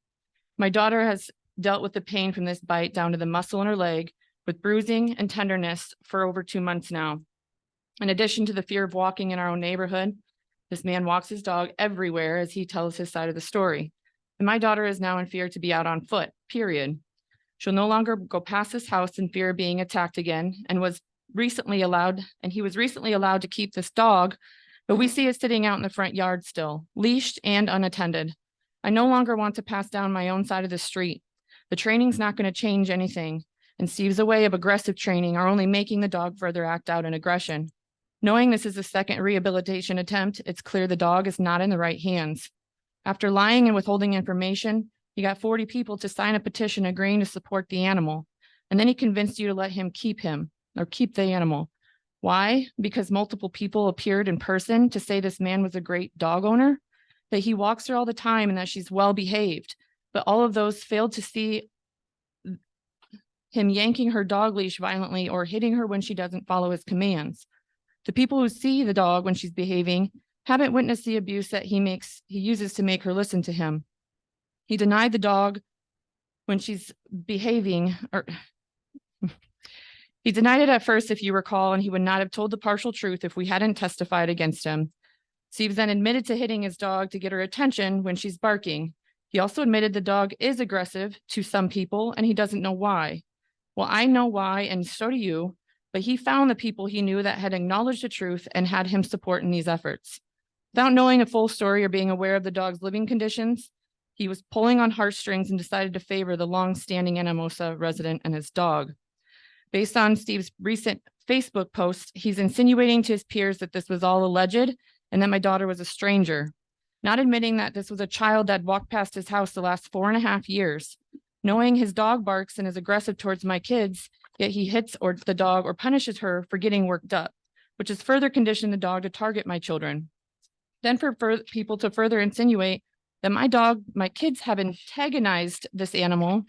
My daughter has dealt with the pain from this bite down to the muscle in her leg with bruising and tenderness for over 2 months now. In addition to the fear of walking in our own neighborhood, this man walks his dog everywhere as he tells his side of the story. And my daughter is now in fear to be out on foot, period. She'll no longer go past this house in fear of being attacked again, and he was recently allowed to keep this dog, but we see it sitting out in the front yard still, leashed and unattended. I no longer want to pass down my own side of the street. The training's not going to change anything, and Steve's way of aggressive training are only making the dog further act out in aggression. Knowing this is the second rehabilitation attempt, it's clear the dog is not in the right hands. After lying and withholding information, he got 40 people to sign a petition agreeing to support the animal, and then he convinced you to let him keep the animal. Why? Because multiple people appeared in person to say this man was a great dog owner, that he walks her all the time and that she's well behaved. But all of those failed to see him yanking her dog leash violently or hitting her when she doesn't follow his commands. The people who see the dog when she's behaving haven't witnessed the abuse that he uses to make her listen to him. He denied the dog when she's behaving, he denied it at first, if you recall, and he would not have told the partial truth if we hadn't testified against him. Steve then admitted to hitting his dog to get her attention when she's barking. He also admitted the dog is aggressive to some people and he doesn't know why. Well, I know why, and so do you, but he found the people he knew that had acknowledged the truth and had him support in these efforts. Without knowing a full story or being aware of the dog's living conditions, he was pulling on heartstrings and decided to favor the long-standing Anamosa resident and his dog. Based on Steve's recent Facebook post, he's insinuating to his peers that this was all alleged and that my daughter was a stranger, not admitting that this was a child that walked past his house the last 4.5 years. Knowing his dog barks and is aggressive towards my kids, yet he hits the dog or punishes her for getting worked up, which has further conditioned the dog to target my children. Then for people to further insinuate that my kids have antagonized this animal,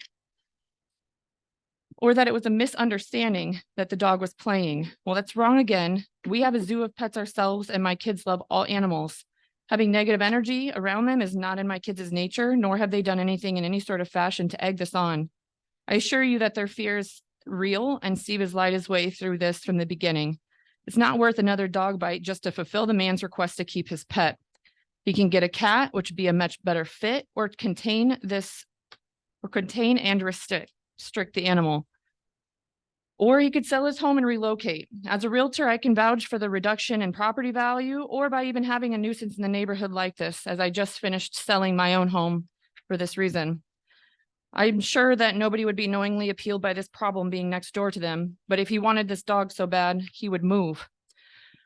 or that it was a misunderstanding that the dog was playing. Well, that's wrong again. We have a zoo of pets ourselves, and my kids love all animals. Having negative energy around them is not in my kids' nature, nor have they done anything in any sort of fashion to egg this on. I assure you that their fear is real, and Steve has lied his way through this from the beginning. It's not worth another dog bite just to fulfill the man's request to keep his pet. He can get a cat, which would be a much better fit, or contain and restrict the animal. Or he could sell his home and relocate. As a realtor, I can vouch for the reduction in property value, or by even having a nuisance in the neighborhood like this, as I just finished selling my own home for this reason. I'm sure that nobody would be knowingly appealed by this problem being next door to them, but if he wanted this dog so bad, he would move.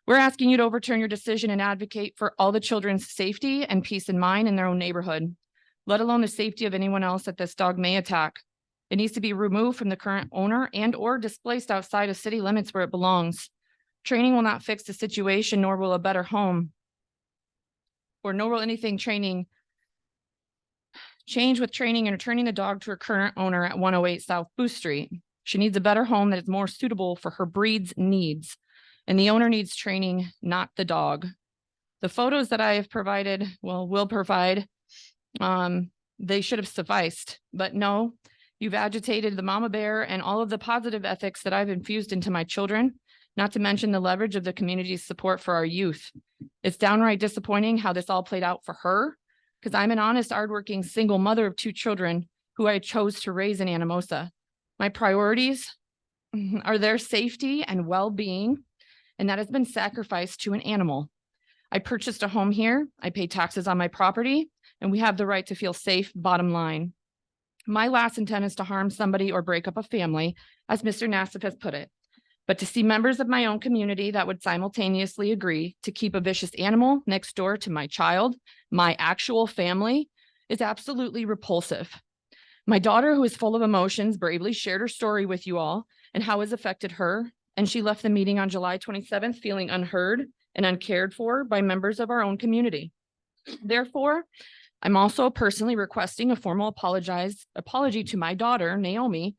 We're asking you to overturn your decision and advocate for all the children's safety and peace of mind in their own neighborhood, let alone the safety of anyone else that this dog may attack. It needs to be removed from the current owner and or displaced outside of city limits where it belongs. Training will not fix the situation, nor will a better home, or nor will anything change with training and returning the dog to her current owner at 108 South Booth Street. She needs a better home that is more suitable for her breed's needs. And the owner needs training, not the dog. The photos that I have provided, will provide, they should have sufficed, but no, you've agitated the mama bear and all of the positive ethics that I've infused into my children, not to mention the leverage of the community's support for our youth. It's downright disappointing how this all played out for her, because I'm an honest, hardworking single mother of 2 children who I chose to raise in Anamosa. My priorities are their safety and well-being, and that has been sacrificed to an animal. I purchased a home here, I pay taxes on my property, and we have the right to feel safe, bottom line. My last intent is to harm somebody or break up a family, as Mr. Nassif has put it. But to see members of my own community that would simultaneously agree to keep a vicious animal next door to my child, my actual family, is absolutely repulsive. My daughter, who is full of emotions, bravely shared her story with you all and how it's affected her. And she left the meeting on July 27th feeling unheard and uncared for by members of our own community. Therefore, I'm also personally requesting a formal apology to my daughter, Naomi,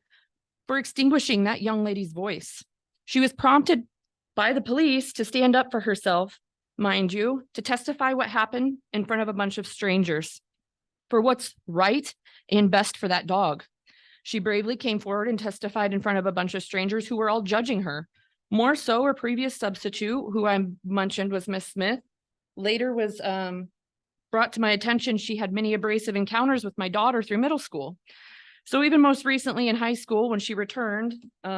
for extinguishing that young lady's voice. She was prompted by the police to stand up for herself, mind you, to testify what happened in front of a bunch of strangers for what's right and best for that dog. She bravely came forward and testified in front of a bunch of strangers who were all judging her. More so, her previous substitute, who I mentioned was Miss Smith, later was brought to my attention. She had many abrasive encounters with my daughter through middle school. So even most recently in high school, when she returned,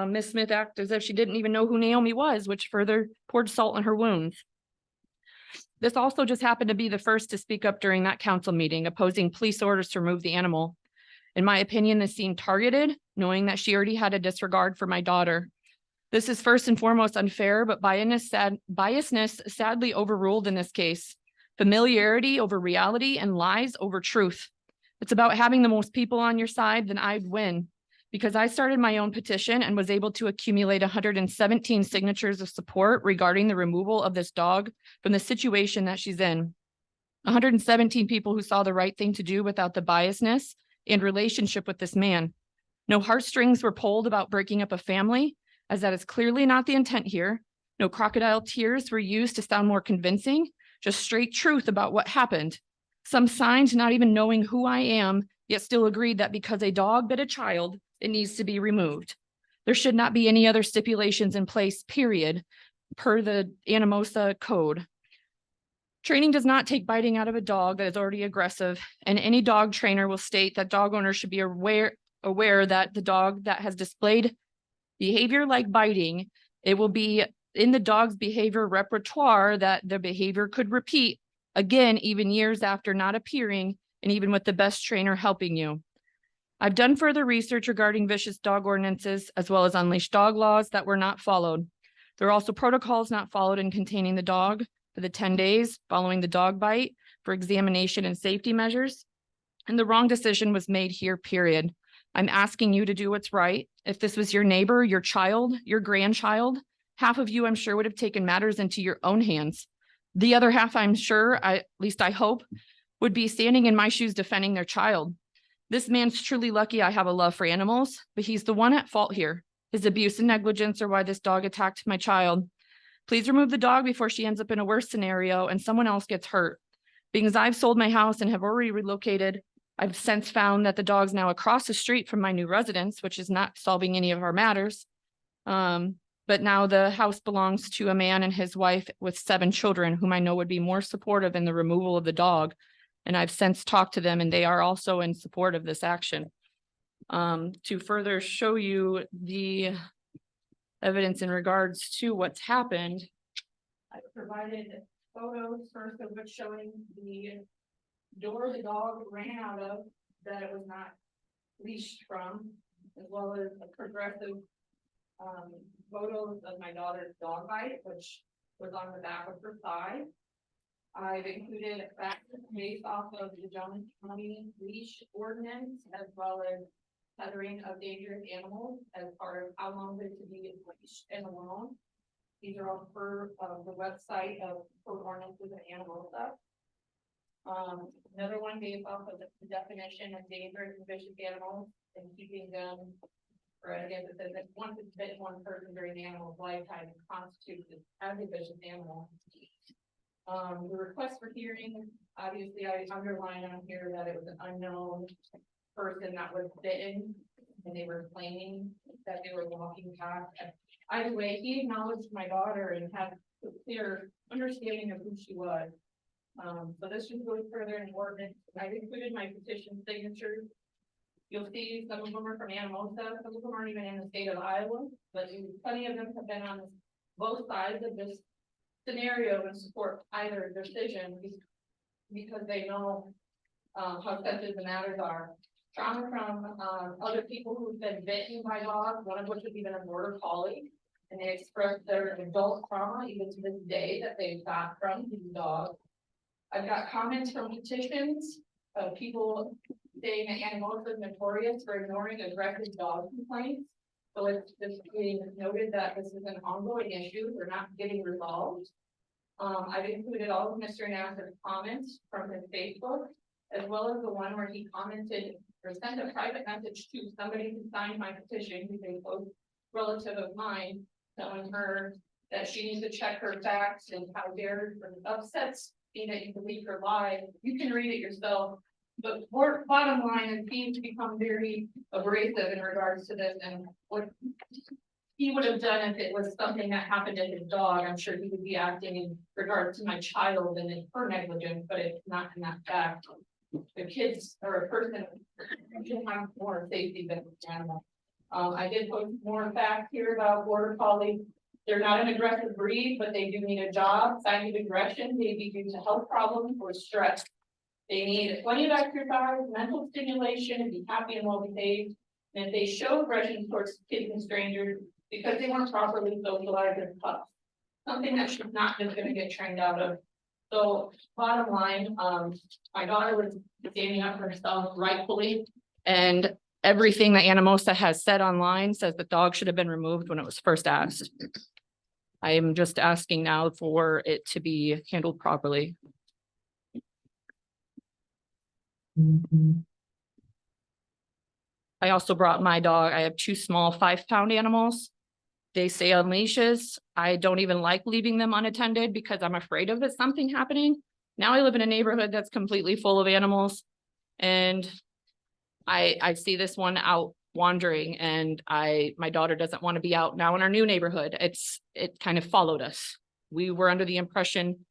Miss Smith acted as if she didn't even know who Naomi was, which further poured salt on her wounds. This also just happened to be the first to speak up during that council meeting, opposing police orders to remove the animal. In my opinion, this seemed targeted, knowing that she already had a disregard for my daughter. This is first and foremost unfair, but biasness sadly overruled in this case. Familiarity over reality and lies over truth. It's about having the most people on your side, then I'd win. Because I started my own petition and was able to accumulate 117 signatures of support regarding the removal of this dog from the situation that she's in. 117 people who saw the right thing to do without the biasness and relationship with this man. No heartstrings were pulled about breaking up a family, as that is clearly not the intent here. No crocodile tears were used to sound more convincing, just straight truth about what happened. Some signed not even knowing who I am, yet still agreed that because a dog bit a child, it needs to be removed. There should not be any other stipulations in place, period, per the Anamosa code. Training does not take biting out of a dog that is already aggressive, and any dog trainer will state that dog owners should be aware that the dog that has displayed behavior like biting, it will be in the dog's behavior repertoire that the behavior could repeat again, even years after not appearing, and even with the best trainer helping you. I've done further research regarding vicious dog ordinances, as well as unleashed dog laws that were not followed. There are also protocols not followed in containing the dog for the 10 days following the dog bite for examination and safety measures. And the wrong decision was made here, period. I'm asking you to do what's right. If this was your neighbor, your child, your grandchild, half of you, I'm sure, would have taken matters into your own hands. The other half, I'm sure, at least I hope, would be standing in my shoes defending their child. This man's truly lucky I have a love for animals, but he's the one at fault here. His abuse and negligence are why this dog attacked my child. Please remove the dog before she ends up in a worse scenario and someone else gets hurt. Because I've sold my house and have already relocated, I've since found that the dog's now across the street from my new residence, which is not solving any of our matters. But now the house belongs to a man and his wife with 7 children, whom I know would be more supportive in the removal of the dog. And I've since talked to them and they are also in support of this action. To further show you the evidence in regards to what's happened, I provided photos first of which showing the door the dog ran out of that it was not leashed from, as well as a progressive photos of my daughter's dog bite, which was on the back of her thigh. I've included facts based off of the Jones County leash ordinance, as well as tethering of dangerous animals as part of how long they should be leashed and alone. These are all per the website of code ordinances and Anamosa. Another one based off of the definition of dangerous and vicious animals and keeping them, or again, it says that once it's bitten one person during the animal's lifetime, it constitutes it as a vicious animal. The request for hearing, obviously I underline on here that it was an unknown person that was bitten and they were claiming that they were walking past. Either way, he acknowledged my daughter and had a clear understanding of who she was. So this just goes further in ordinance. I've included my petition signatures. You'll see some of them are from Anamosa, some of them aren't even in the state of Iowa, but plenty of them have been on both sides of this scenario and support either decision because they know how sensitive the matters are. Trauma from other people who've been bitten by dogs, one of which was even a border collie, and they expressed their adult trauma even to this day that they've got from these dogs. I've got comments from petitions of people saying that Anamosa is notorious for ignoring aggressive dog complaints. So it's just being noted that this is an ongoing issue, we're not getting resolved. I've included all of Mr. Nass's comments from his Facebook, as well as the one where he commented or sent a private message to somebody who signed my petition, who's a close relative of mine, telling her that she needs to check her facts and how dare upsets me that you believe her lie. You can read it yourself. But bottom line, it seems to become very abrasive in regards to this and what he would have done if it was something that happened to his dog. I'm sure he would be acting in regards to my child and it's her negligence, but it's not in that fact. The kids or a person should have more safety than an animal. I did put more facts here about border collie. They're not an aggressive breed, but they do need a job. Signs of aggression may be due to health problems or stress. They need plenty of exercise, mental stimulation, and be happy and well behaved. And if they show aggression towards kids and strangers because they weren't properly socialized as pups, something that she's not just going to get trained out of. So bottom line, my daughter was standing up for herself rightfully, and everything that Anamosa has said online says the dog should have been removed when it was first asked. I am just asking now for it to be handled properly. I also brought my dog. I have 2 small 5-pound animals. They stay on leashes. I don't even like leaving them unattended because I'm afraid of something happening. Now I live in a neighborhood that's completely full of animals, and I see this one out wandering, and my daughter doesn't want to be out now in our new neighborhood. It kind of followed us. We were under the impression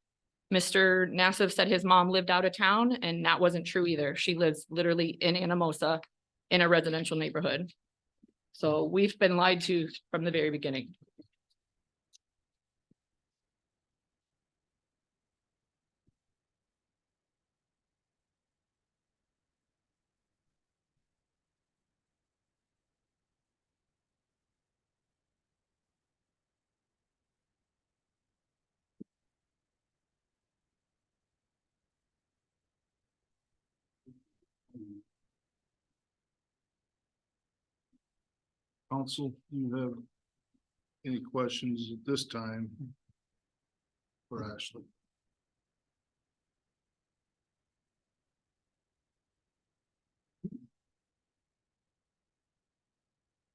Mr. Nassif said his mom lived out of town, and that wasn't true either. She lives literally in Anamosa in a residential neighborhood. So we've been lied to from the very beginning. Council, do you have any questions at this time for Ashley?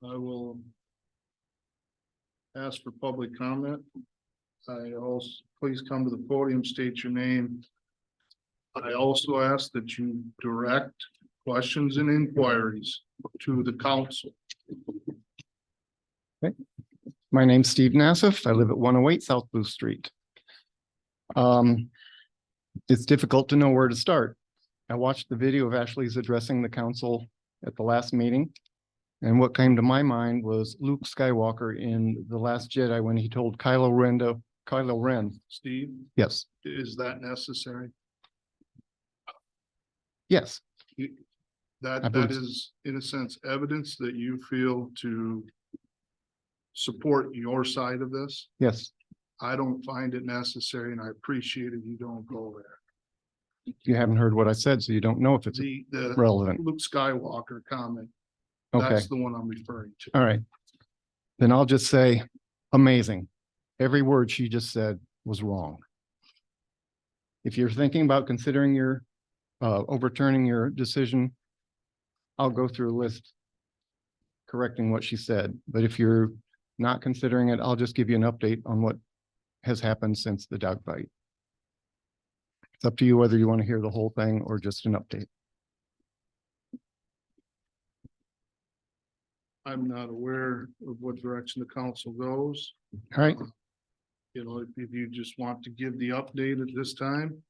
I will ask for public comment. I also, please come to the podium, state your name. I also ask that you direct questions and inquiries to the council. My name's Steve Nassif. I live at 108 South Blue Street. It's difficult to know where to start. I watched the video of Ashley's addressing the council at the last meeting. And what came to my mind was Luke Skywalker in The Last Jedi when he told Kylo Ren. Steve, Yes, is that necessary? yes, I That believe so. is, in a sense, evidence that you feel to support your side of this. yes. I don't find it necessary, and I appreciate if you don't go there. You haven't heard what I said, so you don't know if it's The relevant. Luke Skywalker comment, Okay, that's the one I'm referring to. all right. Then I'll just say, amazing. Every word she just said was wrong. If you're thinking about considering your overturning your decision, I'll go through a list correcting what she said. But if you're not considering it, I'll just give you an update on what has happened since the dog bite. It's up to you whether you want to hear the whole thing or just an update. I'm not aware of what direction the council goes. All right, You know, if you just want to give the update at this time.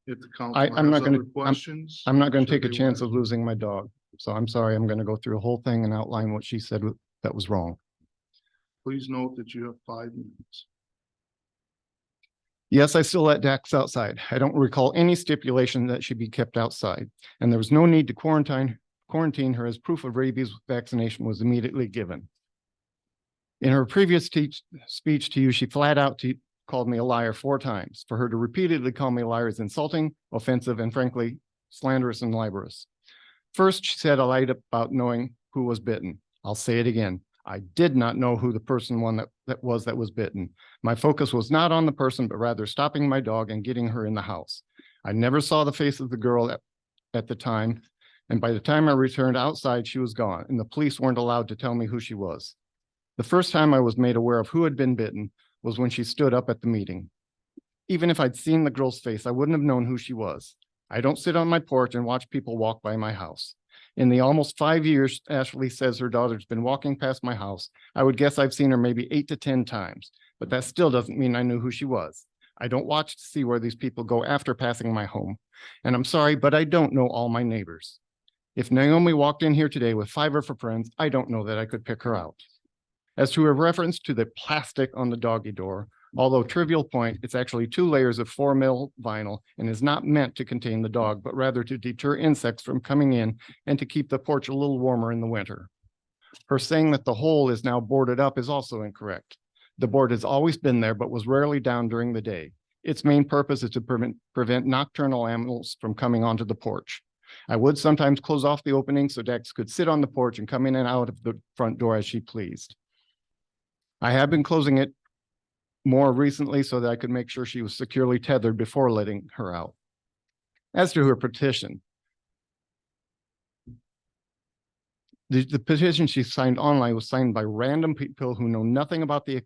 If the council I'm has not gonna- other questions. I'm not going to should take a they chance want- of losing my dog. So I'm sorry, I'm going to go through a whole thing and outline what she said that was wrong. Please note that you have 5 minutes. Yes, I still let Dax outside. I don't recall any stipulation that she be kept outside, and there was no need to quarantine her as proof of rabies vaccination was immediately given. In her previous speech to you, she flat out called me a liar 4 times. For her to repeatedly call me a liar is insulting, offensive, and frankly, slanderous and libelous. First, she said I lied about knowing who was bitten. I'll say it again. I did not know who the person that was bitten. My focus was not on the person, but rather stopping my dog and getting her in the house. I never saw the face of the girl at the time, and by the time I returned outside, she was gone, and the police weren't allowed to tell me who she was. The first time I was made aware of who had been bitten was when she stood up at the meeting. Even if I'd seen the girl's face, I wouldn't have known who she was. I don't sit on my porch and watch people walk by my house. In the almost 5 years, Ashley says her daughter's been walking past my house, I would guess I've seen her maybe 8 to 10 times, but that still doesn't mean I knew who she was. I don't watch to see where these people go after passing my home. And I'm sorry, but I don't know all my neighbors. If Naomi walked in here today with 5 of her friends, I don't know that I could pick her out. As to her reference to the plastic on the doggy door, although trivial point, it's actually 2 layers of 4mm vinyl and is not meant to contain the dog, but rather to deter insects from coming in and to keep the porch a little warmer in the winter. Her saying that the hole is now boarded up is also incorrect. The board has always been there, but was rarely down during the day. Its main purpose is to prevent nocturnal animals from coming onto the porch. I would sometimes close off the opening so Dax could sit on the porch and come in and out of the front door as she pleased. I have been closing it more recently so that I could make sure she was securely tethered before letting her out. As to her petition, the petition she signed online was signed by random people who know nothing about the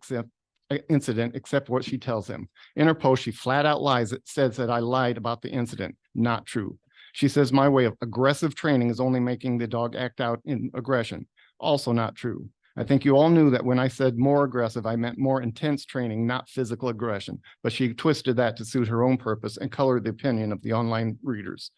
incident except what she tells them. In her post, she flat out lies. It says that I lied about the incident. Not true. She says my way of aggressive training is only making the dog act out in aggression. Also not true. I think you all knew that when I said more aggressive, I meant more intense training, not physical aggression, but she twisted that to suit her own purpose and colored the opinion of the online readers.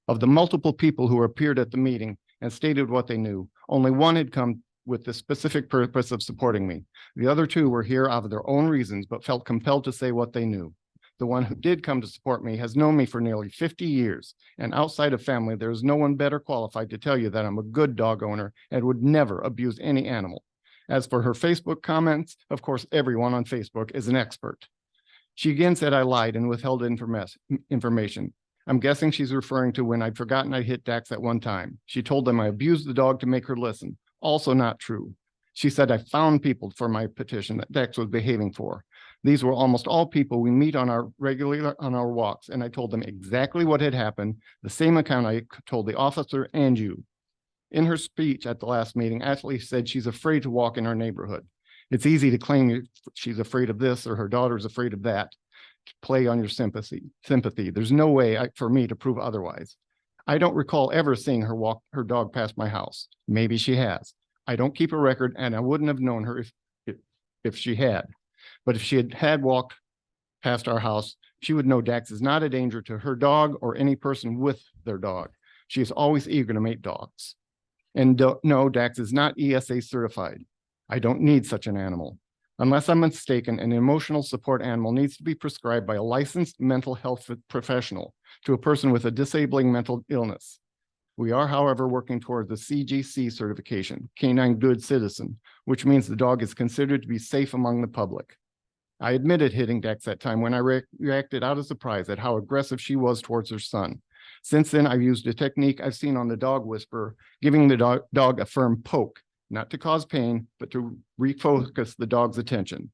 Of the multiple people who appeared at the meeting and stated what they knew, only one had come with the specific purpose of supporting me. The other 2 were here out of their own reasons, but felt compelled to say what they knew. The one who did come to support me has known me for nearly 50 years, and outside of family, there is no one better qualified to tell you that I'm a good dog owner and would never abuse any animal. As for her Facebook comments, of course, everyone on Facebook is an expert. She again said I lied and withheld information. I'm guessing she's referring to when I'd forgotten I hit Dax at one time. She told them I abused the dog to make her listen. Also not true. She said I found people for my petition that Dax was behaving for. These were almost all people we meet on our walks, and I told them exactly what had happened, the same account I told the officer and you. In her speech at the last meeting, Ashley said she's afraid to walk in our neighborhood. It's easy to claim she's afraid of this or her daughter's afraid of that, to play on your sympathy. There's no way for me to prove otherwise. I don't recall ever seeing her walk her dog past my house. Maybe she has. I don't keep a record, and I wouldn't have known her if she had. But if she had walked past our house, she would know Dax is not a danger to her dog or any person with their dog. She is always eager to mate dogs. And no, Dax is not ESA certified. I don't need such an animal. Unless I'm mistaken, an emotional support animal needs to be prescribed by a licensed mental health professional to a person with a disabling mental illness. We are, however, working toward the CGC certification, Canine Good Citizen, which means the dog is considered to be safe among the public. I admitted hitting Dax that time when I reacted out of surprise at how aggressive she was towards her son. Since then, I've used a technique I've seen on the dog whisperer, giving the dog a firm poke, not to cause pain, but to refocus the dog's attention.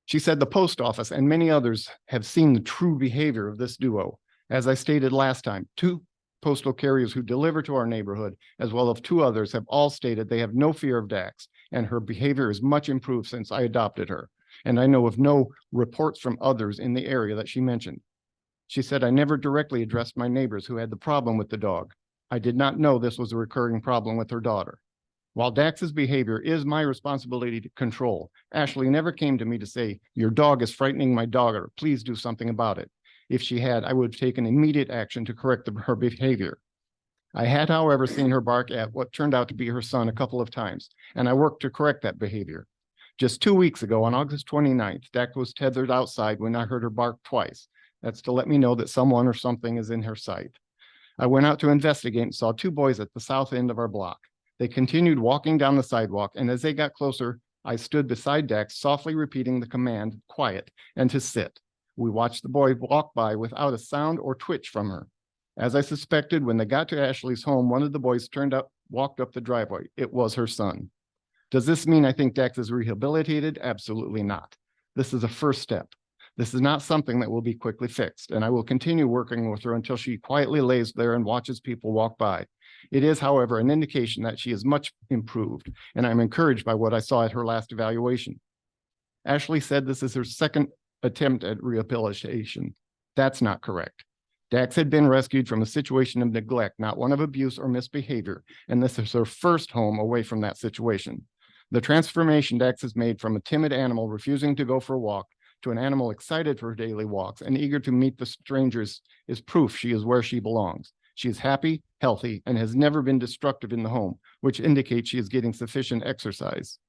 She said the post office and many others have seen the true behavior of this duo. As I stated last time, 2 postal carriers who deliver to our neighborhood, as well as 2 others, have all stated they have no fear of Dax, and her behavior is much improved since I adopted her. And I know of no reports from others in the area that she mentioned. She said I never directly addressed my neighbors who had the problem with the dog. I did not know this was a recurring problem with her daughter. While Dax's behavior is my responsibility to control, Ashley never came to me to say, your dog is frightening my daughter. Please do something about it. If she had, I would have taken immediate action to correct her behavior. I had, however, seen her bark at what turned out to be her son a couple of times, and I worked to correct that behavior. Just 2 weeks ago, on August 29th, Dax was tethered outside when I heard her bark twice. That's to let me know that someone or something is in her sight. I went out to investigate and saw 2 boys at the south end of our block. They continued walking down the sidewalk, and as they got closer, I stood beside Dax, softly repeating the command, quiet, and to sit. We watched the boy walk by without a sound or twitch from her. As I suspected, when they got to Ashley's home, one of the boys walked up the driveway. It was her son. Does this mean I think Dax is rehabilitated? Absolutely not. This is a first step. This is not something that will be quickly fixed, and I will continue working with her until she quietly lays there and watches people walk by. It is, however, an indication that she is much improved, and I'm encouraged by what I saw at her last evaluation. Ashley said this is her second attempt at rehabilitation. That's not correct. Dax had been rescued from a situation of neglect, not one of abuse or misbehavior, and this is her first home away from that situation. The transformation Dax has made from a timid animal refusing to go for a walk to an animal excited for daily walks and eager to meet the strangers is proof she is where she belongs. She is happy, healthy, and has never been destructive in the home, which indicates she is getting sufficient exercise.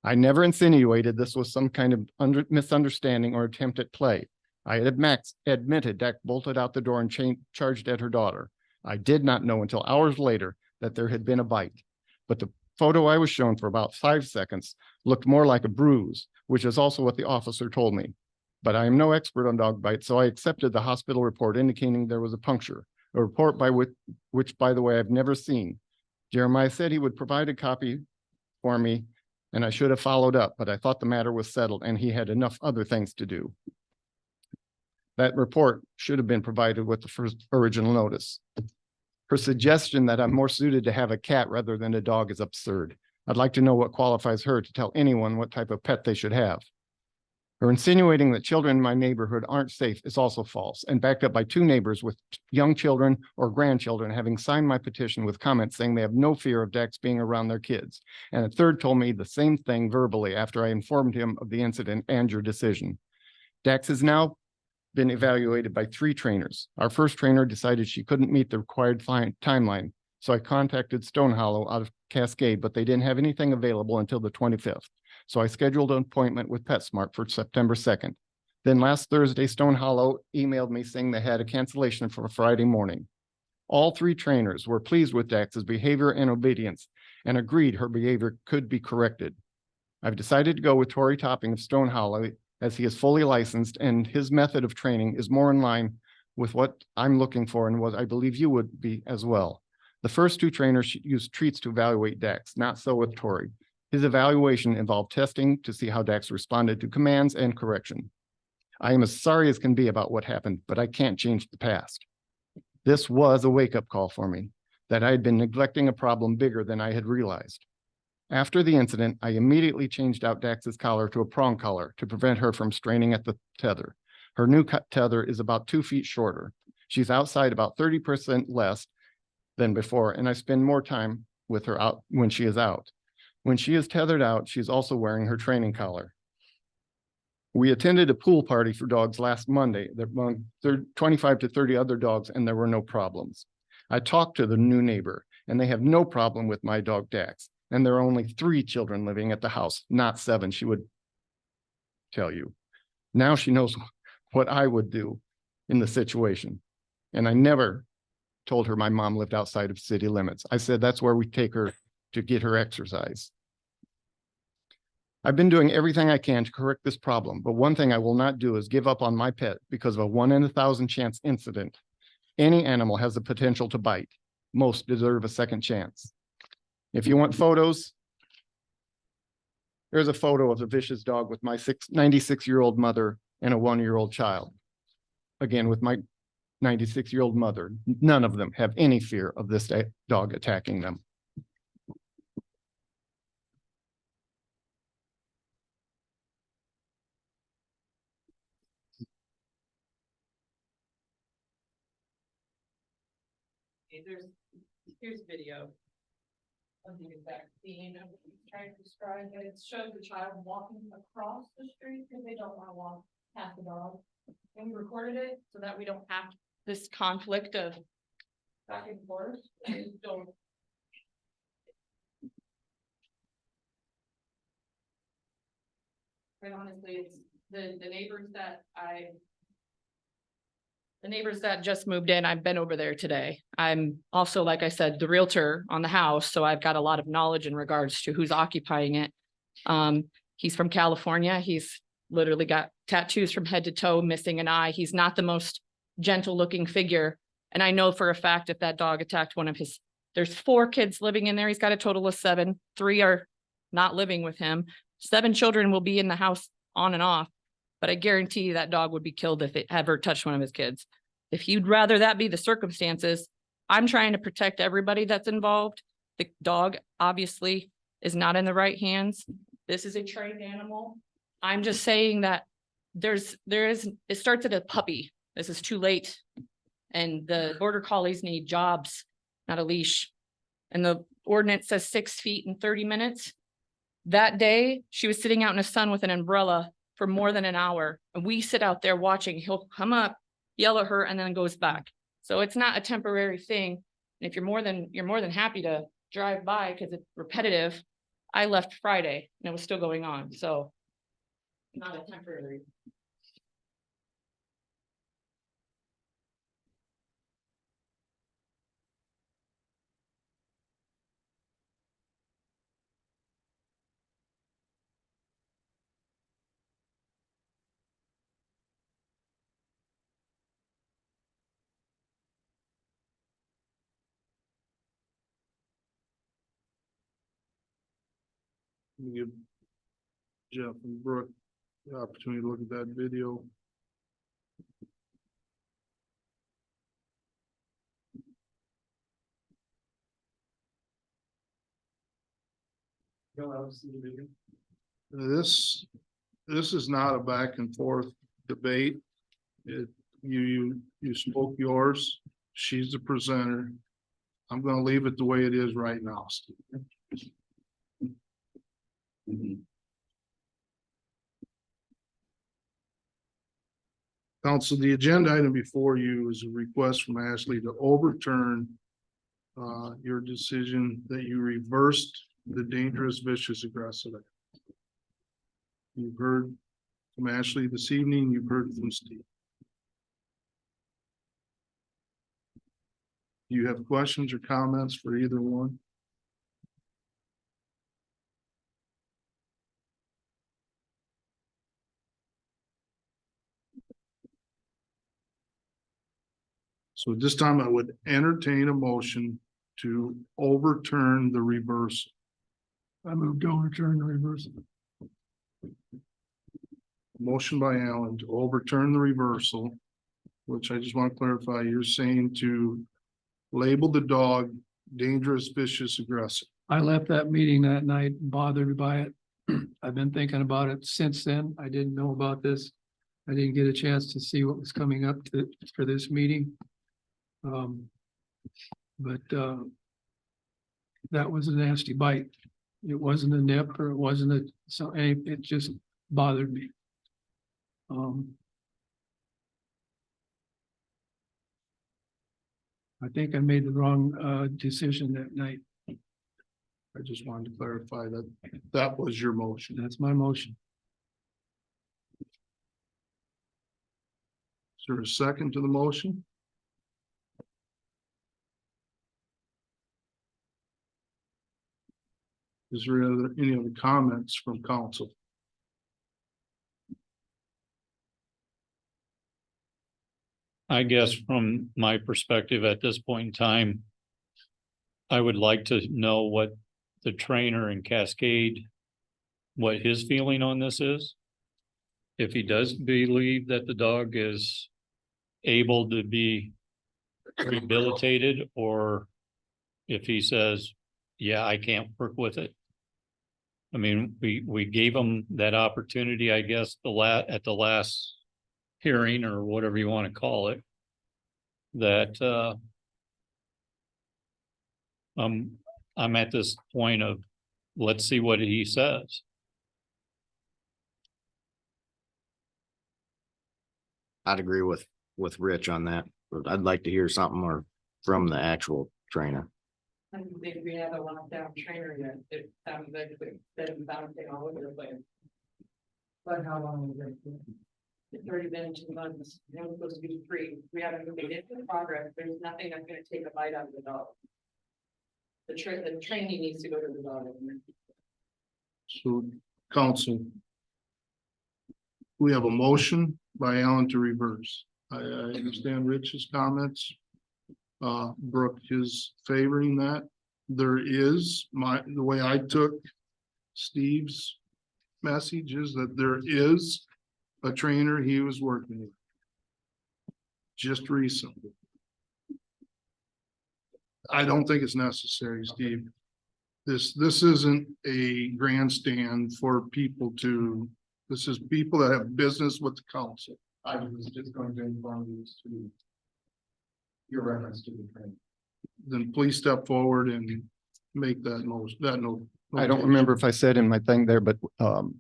I never insinuated this was some kind of misunderstanding or attempt at play. I had admitted Dax bolted out the door and charged at her daughter. I did not know until hours later that there had been a bite, but the photo I was shown for about 5 seconds looked more like a bruise, which is also what the officer told me. But I am no expert on dog bites, so I accepted the hospital report indicating there was a puncture, a report by which, by the way, I've never seen. Jeremiah said he would provide a copy for me, and I should have followed up, but I thought the matter was settled and he had enough other things to do. That report should have been provided with the first original notice. Her suggestion that I'm more suited to have a cat rather than a dog is absurd. I'd like to know what qualifies her to tell anyone what type of pet they should have. Her insinuating that children in my neighborhood aren't safe is also false and backed up by 2 neighbors with young children or grandchildren having signed my petition with comments saying they have no fear of Dax being around their kids. And a third told me the same thing verbally after I informed him of the incident and your decision. Dax has now been evaluated by 3 trainers. Our first trainer decided she couldn't meet the required timeline, so I contacted Stone Hollow out of Cascade, but they didn't have anything available until the 25th. So I scheduled an appointment with PetSmart for September 2nd. Then last Thursday, Stone Hollow emailed me saying they had a cancellation for Friday morning. All 3 trainers were pleased with Dax's behavior and obedience and agreed her behavior could be corrected. I've decided to go with Tori Topping of Stone Hollow as he is fully licensed and his method of training is more in line with what I'm looking for and what I believe you would be as well. The first 2 trainers used treats to evaluate Dax, not so with Tori. His evaluation involved testing to see how Dax responded to commands and correction. I am as sorry as can be about what happened, but I can't change the past. This was a wake-up call for me, that I had been neglecting a problem bigger than I had realized. After the incident, I immediately changed out Dax's collar to a prong collar to prevent her from straining at the tether. Her new tether is about 2 feet shorter. She's outside about 30% less than before, and I spend more time with her out when she is out. When she is tethered out, she's also wearing her training collar. We attended a pool party for dogs last Monday. There were 25 to 30 other dogs, and there were no problems. I talked to the new neighbor, and they have no problem with my dog Dax. And there are only 3 children living at the house, not 7, she would tell you. Now she knows what I would do in the situation. And I never told her my mom lived outside of city limits. I said that's where we take her to get her exercise. I've been doing everything I can to correct this problem, but one thing I will not do is give up on my pet because of a 1 in 1,000 chance incident. Any animal has the potential to bite. Most deserve a second chance. If you want photos, there's a photo of the vicious dog with my 96-year-old mother and a 1-year-old child. Again, with my 96-year-old mother, none of them have any fear of this dog attacking them. Here's video of the exact scene of what he's trying to describe, and it shows the child walking across the street because they don't want to walk past the dog. And we recorded it so that we don't have this conflict of back and forth. And don't. Quite honestly, it's the neighbors that just moved in, I've been over there today. I'm also, like I said, the realtor on the house, so I've got a lot of knowledge in regards to who's occupying it. He's from California. He's literally got tattoos from head to toe, missing an eye. He's not the most gentle looking figure. And I know for a fact if that dog attacked one of his, there's 4 kids living in there. He's got a total of 7. 3 are not living with him. 7 children will be in the house on and off. But I guarantee you that dog would be killed if it ever touched one of his kids. If you'd rather that be the circumstances, I'm trying to protect everybody that's involved. The dog obviously is not in the right hands. This is a trained animal. I'm just saying that it starts at a puppy. This is too late. And the border collies need jobs, not a leash. And the ordinance says 6 feet in 30 minutes. That day, she was sitting out in the sun with an umbrella for more than an hour. And we sit out there watching. He'll come up, yell at her, and then goes back. So it's not a temporary thing. And if you're more than happy to drive by because it's repetitive. I left Friday and it was still going on. So not a temporary. Let me give Jeff and Brooke the opportunity to look at that video. This is not a back and forth debate. You spoke yours. She's the presenter. I'm gonna leave it the way it is right now, Steve. Council, the agenda item before you is a request from Ashley to overturn your decision that you reversed the dangerous, vicious, aggressive. You've heard from Ashley this evening, you've heard from Steve. Do you have questions or comments for either one? So at this time, I would entertain a motion to overturn the reverse. I move to overturn the reversal. Motion by Alan to overturn the reversal, which I just want to clarify, you're saying to label the dog dangerous, vicious, aggressive. I left that meeting that night bothered by it. I've been thinking about it since then. I didn't know about this. I didn't get a chance to see what was coming up for this meeting. That was a nasty bite. It wasn't a nip or it wasn't it just bothered me. I think I made the wrong decision that night. I just wanted to clarify that that was your motion. That's my motion. Is there a second to the motion? Is there any other comments from council? I guess from my perspective at this point in time, I would like to know what the trainer in Cascade, what his feeling on this is. If he does believe that the dog is able to be rehabilitated, or if he says, yeah, I can't work with it. I mean, we gave him that opportunity, I guess, at the last hearing or whatever you want to call it. That I'm at this point of, let's see what he says. I'd agree with Rich on that, but I'd like to hear something more from the actual trainer. I don't think we have a lockdown trainer yet. It sounds like they've been bouncing all over the place. But how long is it? It's already been 2 months. It was supposed to be free. We haven't made any progress. There's nothing that's gonna take a bite out of the dog. The training needs to go to the dog. So council. We have a motion by Alan to reverse. I understand Rich's comments. Brooke is favoring that. There is the way I took Steve's message is that there is a trainer he was working with just recently. I don't think it's necessary, Steve. This isn't a grandstand for people to, this is people that have business with the council. I was just going to inform you to your reference to the training. Then please step forward and make that most, that note. I don't remember if I said in my thing there, but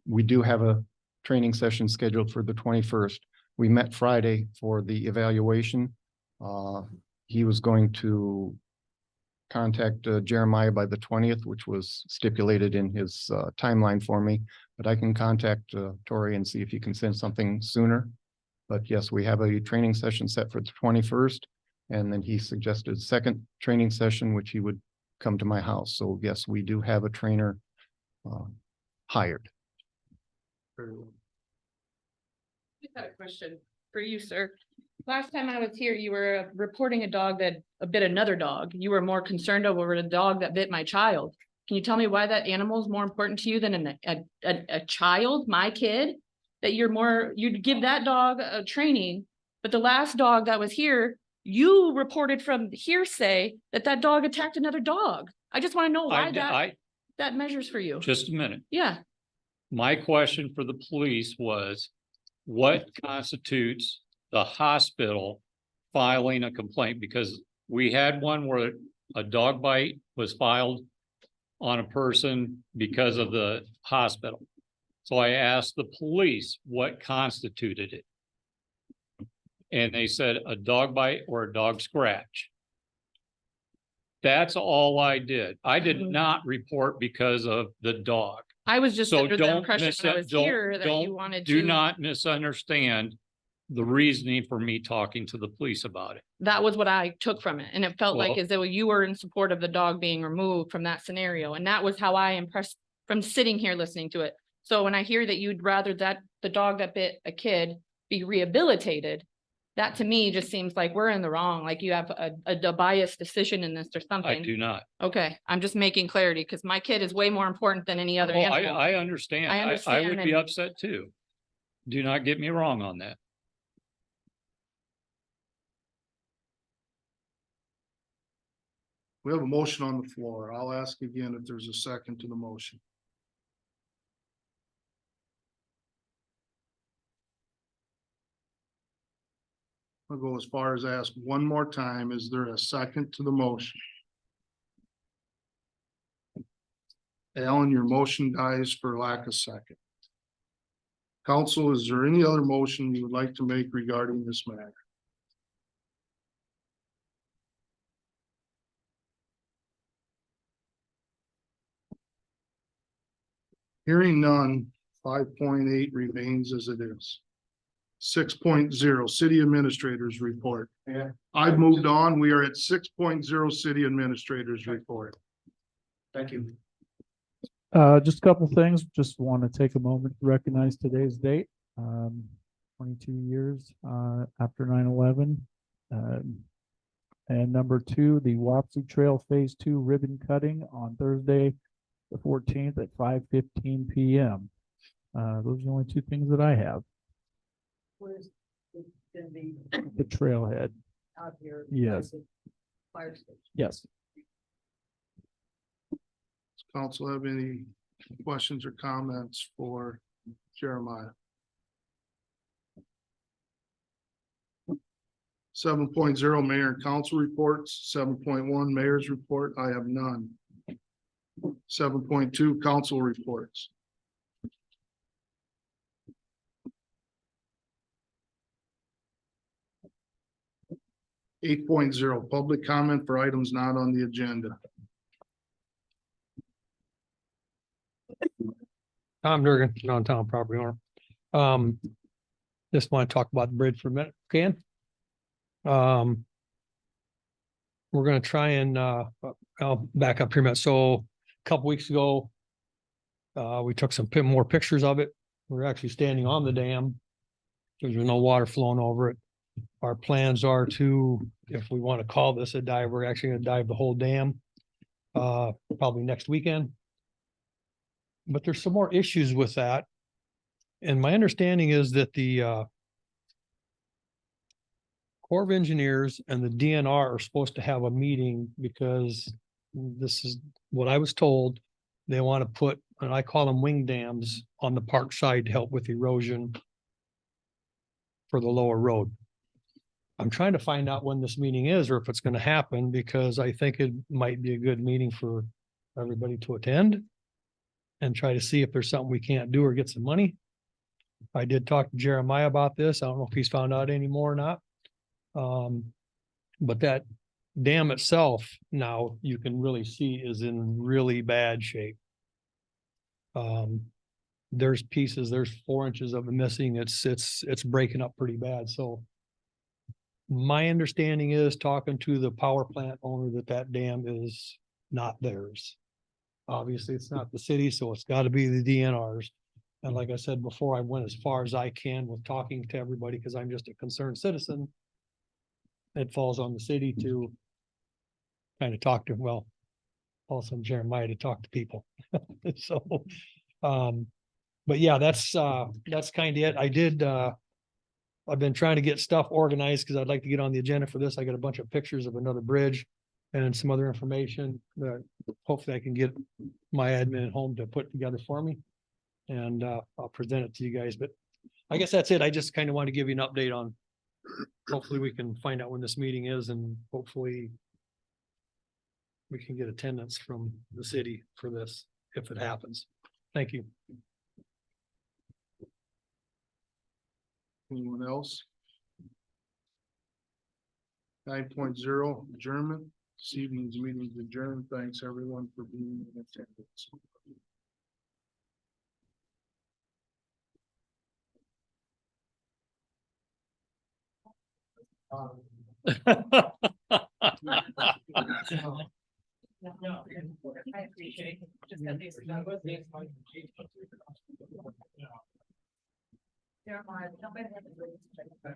we do have a training session scheduled for the 21st. We met Friday for the evaluation. He was going to contact Jeremiah by the 20th, which was stipulated in his timeline for me, but I can contact Tori and see if he can send something sooner. But yes, we have a training session set for the 21st. And then he suggested a second training session, which he would come to my house. So yes, we do have a trainer hired. Just had a question for you, sir. Last time I was here, you were reporting a dog that bit another dog. You were more concerned over the dog that bit my child. Can you tell me why that animal is more important to you than a child, my kid? That you'd give that dog a training, but the last dog that was here, you reported from hearsay that that dog attacked another dog. I just want to know why that measures for you. Just a minute. Yeah. My question for the police was, what constitutes the hospital filing a complaint? Because we had one where a dog bite was filed on a person because of the hospital. So I asked the police what constituted it. And they said a dog bite or a dog scratch. That's all I did. I did not report because of the dog. I was just So under the impression when I was don't- here that you don't- wanted Do to. not misunderstand the reasoning for me talking to the police about it. That was what I took from it. And it felt like Well- as though you were in support of the dog being removed from that scenario. And that was how I impressed from sitting here listening to it. So when I hear that you'd rather that the dog that bit a kid be rehabilitated, that to me just seems like we're in the wrong, like you have a biased decision in this or I something. do not. Okay, I'm just making clarity because my kid is way more important than any other Oh, animal. I understand. I I understand would be and- upset too. Do not get me wrong on that. We have a motion on the floor. I'll ask again if there's a second to the motion. I'll go as far as ask one more time. Is there a second to the motion? Alan, your motion dies for lack of second. Council, is there any other motion you would like to make regarding this matter? Hearing none, 5.8 remains as it is. 6.0 City Administrators Report. Yeah. I've moved on. We are at 6.0 City Administrators Report. Thank you. Just a couple things. Just want to take a moment to recognize today's date. 22 years after 9/11. And number two, the Wapsie Trail Phase 2 ribbon cutting on Thursday, the 14th at 5:15 p.m. Those are the only two things that I have. Where's gonna be The trailhead. out here? Yes. Fire station. Yes. Does council have any questions or comments for Jeremiah? 7.0 Mayor and Council Reports, 7.1 Mayor's Report. I have none. 7.2 Council Reports. 8.0 Public Comment for items not on the agenda. Tom Durgan, non-town property owner. Just want to talk about the bridge for a minute, can? We're gonna try and, I'll back up here a minute. So a couple weeks ago, we took some more pictures of it. We're actually standing on the dam There's no water flowing over it. Our plans are to, if we want to call this a dive, we're actually gonna dive the whole dam. Probably next weekend. But there's some more issues with that. And my understanding is that the Corps of Engineers and the DNR are supposed to have a meeting because this is what I was told. They want to put, and I call them wing dams on the park side to help with erosion for the lower road. I'm trying to find out when this meeting is or if it's going to happen because I think it might be a good meeting for everybody to attend and try to see if there's something we can't do or get some money. I did talk to Jeremiah about this. I don't know if he's found out anymore or not. But that dam itself now you can really see is in really bad shape. There's pieces, there's 4 inches of it missing. It's breaking up pretty bad. So my understanding is talking to the power plant owner that dam is not theirs. Obviously, it's not the city, so it's got to be the DNRs. And like I said before, I went as far as I can with talking to everybody because I'm just a concerned citizen. It falls on the city to kind of talk to, well, also Jeremiah to talk to people. So, but yeah, that's kind of it. I've been trying to get stuff organized because I'd like to get on the agenda for this. I got a bunch of pictures of another bridge and some other information that hopefully I can get my admin at home to put together for me. And I'll present it to you guys, but I guess that's it. I just kind of want to give you an update on, hopefully we can find out when this meeting is and hopefully we can get attendance from the city for this if it happens. Thank you. Anyone else? 9.0 adjournment. This evening's meeting is adjourned. Thanks everyone for being in attendance. I appreciate it. Just got these done with me. Jeremiah, nobody had to do this.